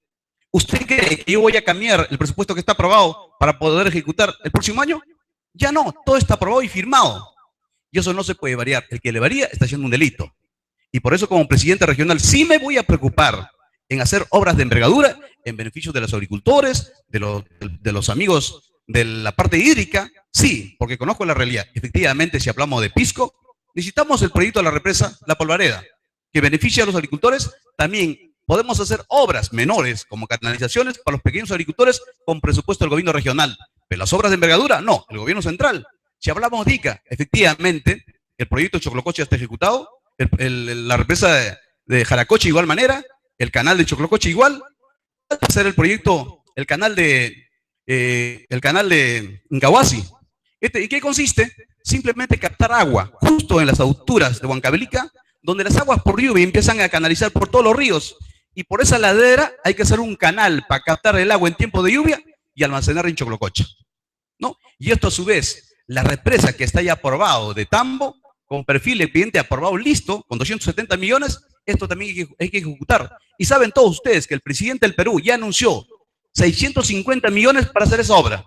¿usted cree que yo voy a cambiar el presupuesto que está aprobado para poder ejecutar el próximo año? Ya no, todo está aprobado y firmado. Y eso no se puede variar. El que le varía está haciendo un delito. Y por eso, como presidente regional, sí me voy a preocupar en hacer obras de envergadura en beneficio de los agricultores, de los amigos de la parte hídrica, Sí, porque conozco la realidad. Efectivamente, si hablamos de Pisco, necesitamos el proyecto de la represa La Polvareda, que beneficia a los agricultores. También podemos hacer obras menores, como canalizaciones, para los pequeños agricultores con presupuesto del gobierno regional. Pero las obras de envergadura, no, el gobierno central. Si hablamos de ICA, efectivamente, el proyecto de Choclocoche ya está ejecutado, la represa de Jaracoche de igual manera, el canal de Choclocoche igual, puede hacer el proyecto, el canal de Incahuasi. ¿Y qué consiste? Simplemente captar agua justo en las alturas de Huancavelica, donde las aguas por lluvia empiezan a canalizar por todos los ríos, y por esa ladera hay que hacer un canal para captar el agua en tiempo de lluvia y almacenar en Choclococha, ¿no? Y esto a su vez, la represa que está ya aprobado de Tambo, con perfil de cliente aprobado listo, con 270 millones, esto también hay que ejecutar. Y saben todos ustedes que el presidente del Perú ya anunció 650 millones para hacer esa obra.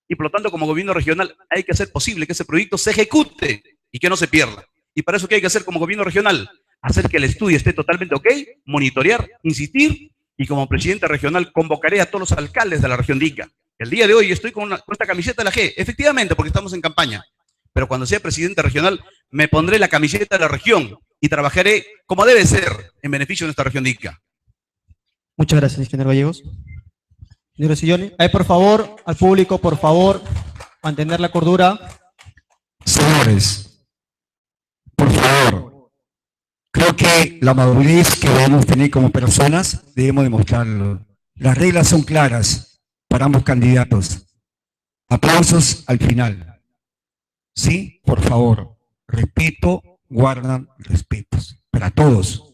Y por lo tanto, como gobierno regional, hay que hacer posible que ese proyecto se ejecute y que no se pierda. Y para eso, ¿qué hay que hacer como gobierno regional? Hacer que el estudio esté totalmente ok, monitorear, insistir, y como presidente regional convocaré a todos los alcaldes de la región de Ica. El día de hoy estoy con esta camiseta de la G, efectivamente, porque estamos en campaña. Pero cuando sea presidente regional, me pondré la camiseta de la región y trabajaré como debe ser en beneficio de nuestra región de Ica. Muchas gracias, ingeniero Gallegos. Señor Silloni, por favor, al público, por favor, mantener la cordura. Señores, por favor, creo que la madurez que debemos tener como personas debemos demostrarlo. Las reglas son claras para ambos candidatos. Aplausos al final. Sí, por favor, respeto, guardan respetos para todos.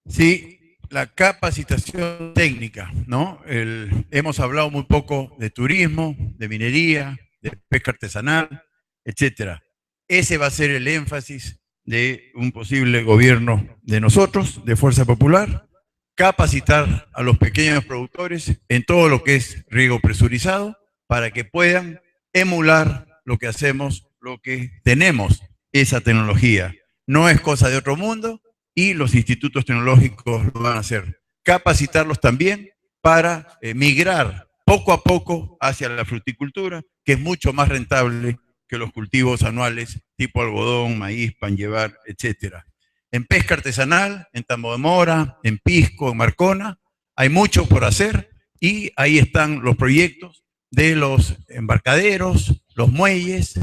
Sí, la capacitación técnica, ¿no? Hemos hablado muy poco de turismo, de minería, de pesca artesanal, etcétera. Ese va a ser el énfasis de un posible gobierno de nosotros, de Fuerza Popular, capacitar a los pequeños productores en todo lo que es riego presurizado para que puedan emular lo que hacemos, lo que tenemos, esa tecnología. No es cosa de otro mundo y los institutos tecnológicos lo van a hacer. Capacitarlos también para migrar poco a poco hacia la fruticultura, que es mucho más rentable que los cultivos anuales tipo algodón, maíz, panyevar, etcétera. En pesca artesanal, en Tambo de Mora, en Pisco, en Marcona, hay mucho por hacer y ahí están los proyectos de los embarcaderos, los muelles,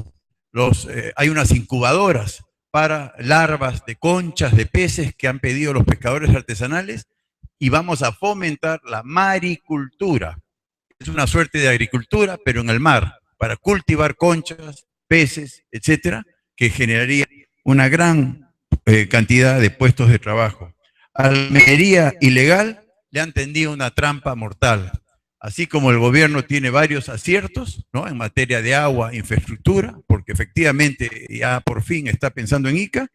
hay unas incubadoras para larvas de conchas, de peces que han pedido los pescadores artesanales y vamos a fomentar la maricultura. Es una suerte de agricultura, pero en el mar, para cultivar conchas, peces, etcétera, que generaría una gran cantidad de puestos de trabajo. A la minería ilegal le han tendido una trampa mortal. Así como el gobierno tiene varios aciertos, ¿no?, en materia de agua, infraestructura, porque efectivamente ya por fin está pensando en Ica,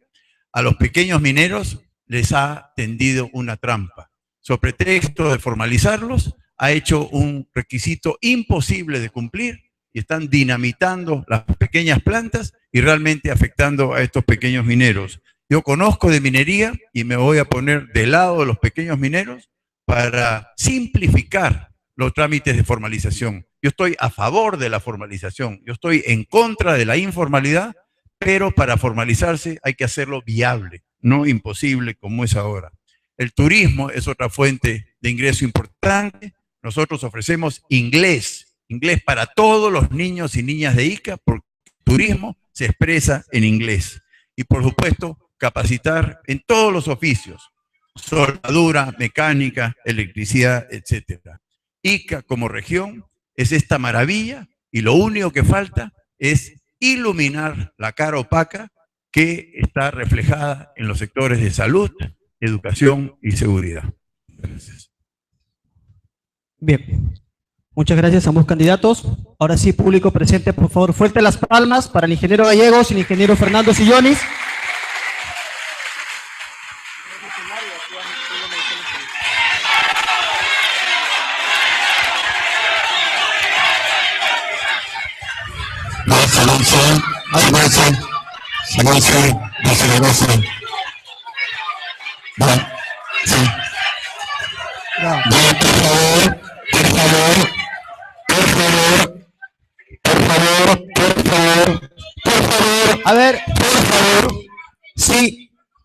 a los pequeños mineros les ha tendido una trampa. Sobre pretexto de formalizarlos, ha hecho un requisito imposible de cumplir y están dinamitando las pequeñas plantas y realmente afectando a estos pequeños mineros. Yo conozco de minería y me voy a poner del lado de los pequeños mineros para simplificar los trámites de formalización. Yo estoy a favor de la formalización, yo estoy en contra de la informalidad, pero para formalizarse hay que hacerlo viable, no imposible como es ahora. El turismo es otra fuente de ingreso importante. Nosotros ofrecemos inglés para todos los niños y niñas de Ica, porque el turismo se expresa en inglés. Y por supuesto, capacitar en todos los oficios, soldadura, mecánica, electricidad, etcétera. Ica como región es esta maravilla y lo único que falta es iluminar la cara opaca que está reflejada en los sectores de salud, educación y seguridad. Gracias. Bien, muchas gracias a ambos candidatos. Ahora sí, público presente, por favor, fuerte las palmas para el ingeniero Gallegos y el ingeniero Fernando Sillonis.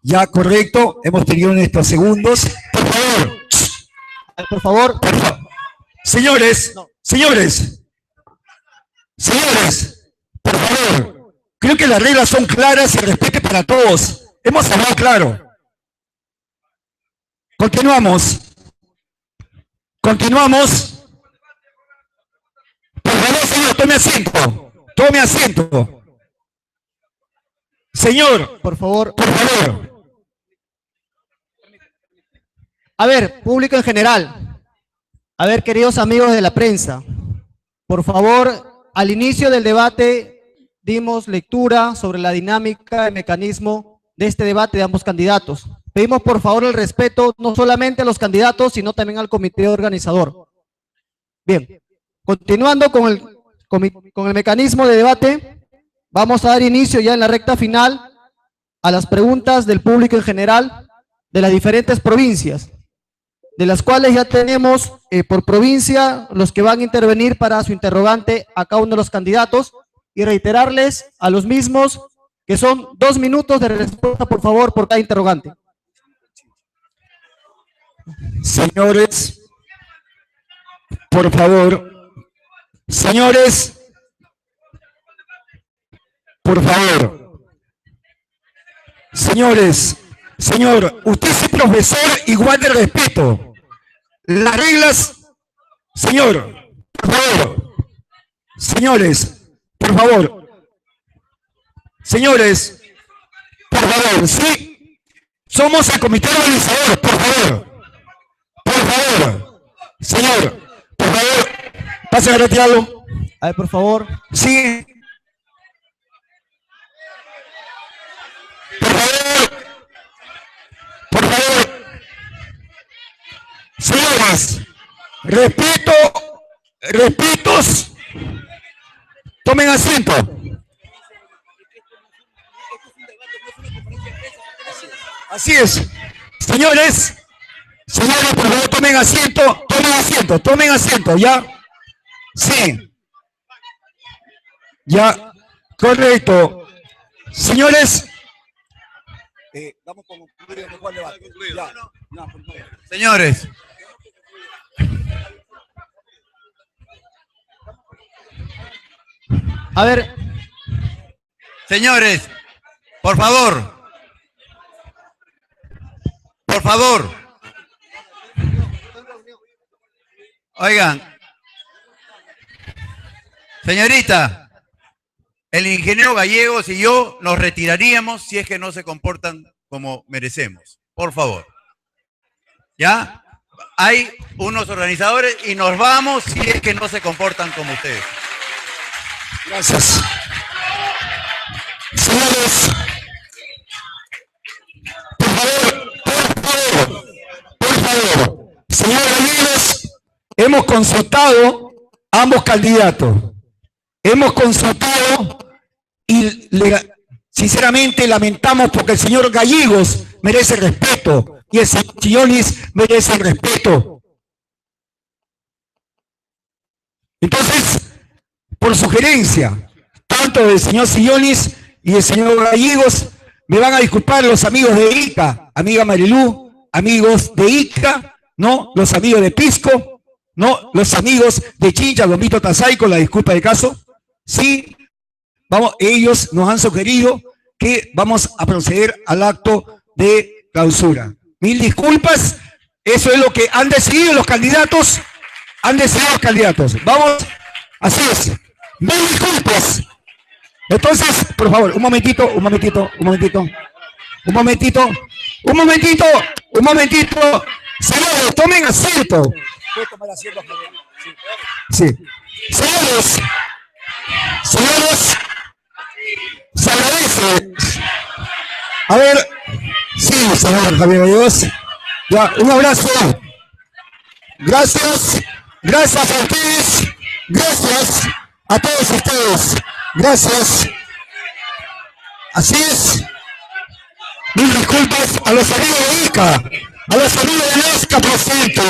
Ya, correcto. Hemos tenido nuestros segundos. Por favor. Por favor. Por favor. Señores, señores, por favor. Creo que las reglas son claras y respeto para todos. Hemos hablado claro. Continuamos. Continuamos. Por favor, señor, tome asiento. Tome asiento. Señor, Por favor. por favor. A ver, público en general. A ver, queridos amigos de la prensa. Por favor, al inicio del debate dimos lectura sobre la dinámica y mecanismo de este debate de ambos candidatos. Pedimos por favor el respeto no solamente a los candidatos, sino también al comité organizador. Bien, continuando con el mecanismo de debate, vamos a dar inicio ya en la recta final a las preguntas del público en general de las diferentes provincias, de las cuales ya tenemos por provincia los que van a intervenir para su interrogante a cada uno de los candidatos, y reiterarles a los mismos que son 2 minutos de respuesta, por favor, por cada interrogante. Señores, por favor. Señores, por favor. Señores, señor, usted es profesor, igual de respeto. Las reglas, señor, por favor. Señores, por favor. Señores, por favor, sí. Somos el comité organizador, por favor. Por favor. Señor, por favor. Pase a retirarlo. A ver, por favor. Sí. Por favor. Por favor. Señores, respetos. Tomen asiento. Así es. Señores, por favor, tomen asiento, ¿ya? Sí. Ya, correcto. Señores. Vamos con concluir mejor el debate. Señores. A ver. Señores, por favor. Por favor. Oigan. Señorita, el ingeniero Gallegos y yo nos retiraríamos si es que no se comportan como merecemos. Por favor. ¿Ya? Hay unos organizadores y nos vamos si es que no se comportan como ustedes. Gracias. Señores, por favor. Señor Gallegos, hemos consultado a ambos candidatos. Hemos consultado y sinceramente lamentamos porque el señor Gallegos merece respeto y el señor Sionis merece respeto. Entonces, por sugerencia, tanto del señor Sionis y del señor Gallegos, me van a disculpar los amigos de ICA, amiga Marilú, amigos de ICA, ¿no? Los amigos de Pisco, ¿no? Los amigos de Chincha, Gomito Tazay, con la disculpa de caso. Sí, ellos nos han sugerido que vamos a proceder al acto de clausura. Mil disculpas, eso es lo que han decidido los candidatos. Vamos, así es. Mil disculpas. Entonces, por favor, un momentito. Señores, tomen asiento. Sí. Señores, se agradece. A ver, sí, señor Javier Gallegos. Ya, un abrazo. Gracias a ustedes. Gracias a todos ustedes. Gracias. Así es. Mil disculpas a los amigos de ICA, a los amigos de Nazca presente,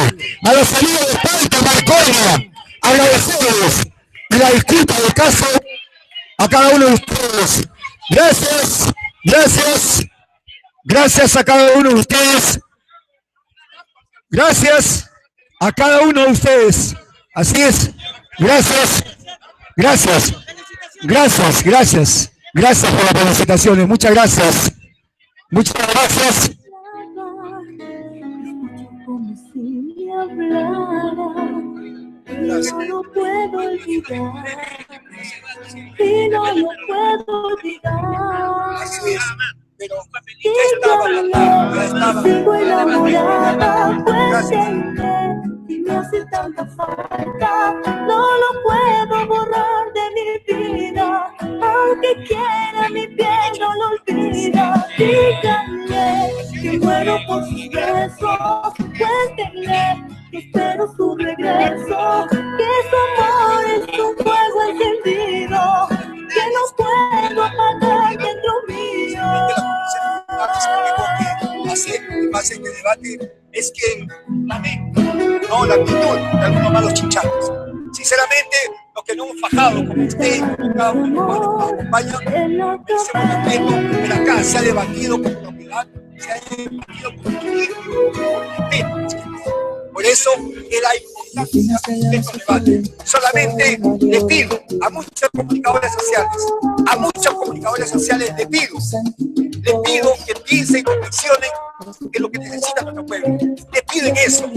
a los amigos de Palta Marconia, agradecerles la disculpa del caso a cada uno de ustedes. Gracias. Gracias a cada uno de ustedes. Gracias a cada uno de ustedes. Así es. Gracias. Gracias. Gracias, gracias. Gracias por las felicitaciones. Muchas gracias. Muchas gracias. Como si me hablara, y no lo puedo olvidar, y no lo puedo olvidar. Sigo enamorada, cuéntenme si me hace tanta falta. No lo puedo borrar de mi vida, aunque quiera mi piel no lo olvida. Díganle que muero por sus besos, cuéntenle que espero su regreso, que su amor es un fuego encendido, que no puedo apagar dentro mío. Hace este debate es que la actitud de algunos malos chicharros. Sinceramente, los que no hemos fajado como usted, como cada uno de los que nos acompaña, merecemos respeto, pero acá se ha debatido con propiedad, se ha debatido con respeto. Por eso es la importancia de estos debates. Solamente les pido a muchos comunicadores sociales, les pido que piensen y reflexionen en lo que necesita nuestro pueblo. Les piden eso.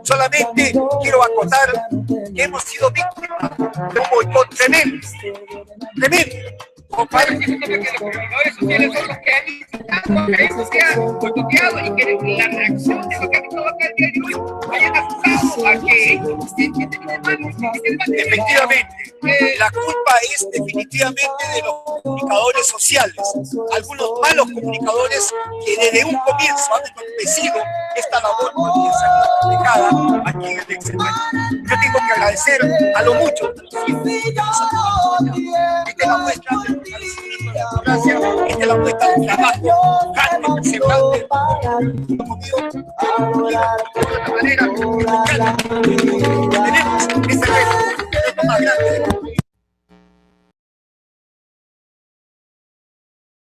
Solamente quiero acotar que hemos sido víctimas de un boicot tremendo. Compadre, que los comunicadores sociales son los que han incitado a que eso sea boicoteado y que la reacción de lo que ha visto acá el día de hoy hayan acusado a que efectivamente, la culpa es definitivamente de los comunicadores sociales, algunos malos comunicadores que desde un comienzo han entorpecido esta labor que se ha reflejada aquí en el exterior. Yo tengo que agradecer a lo mucho que nos acompañan. Esta es la muestra de gracias, esta es la muestra del trabajo grande, perseverante, de otra manera,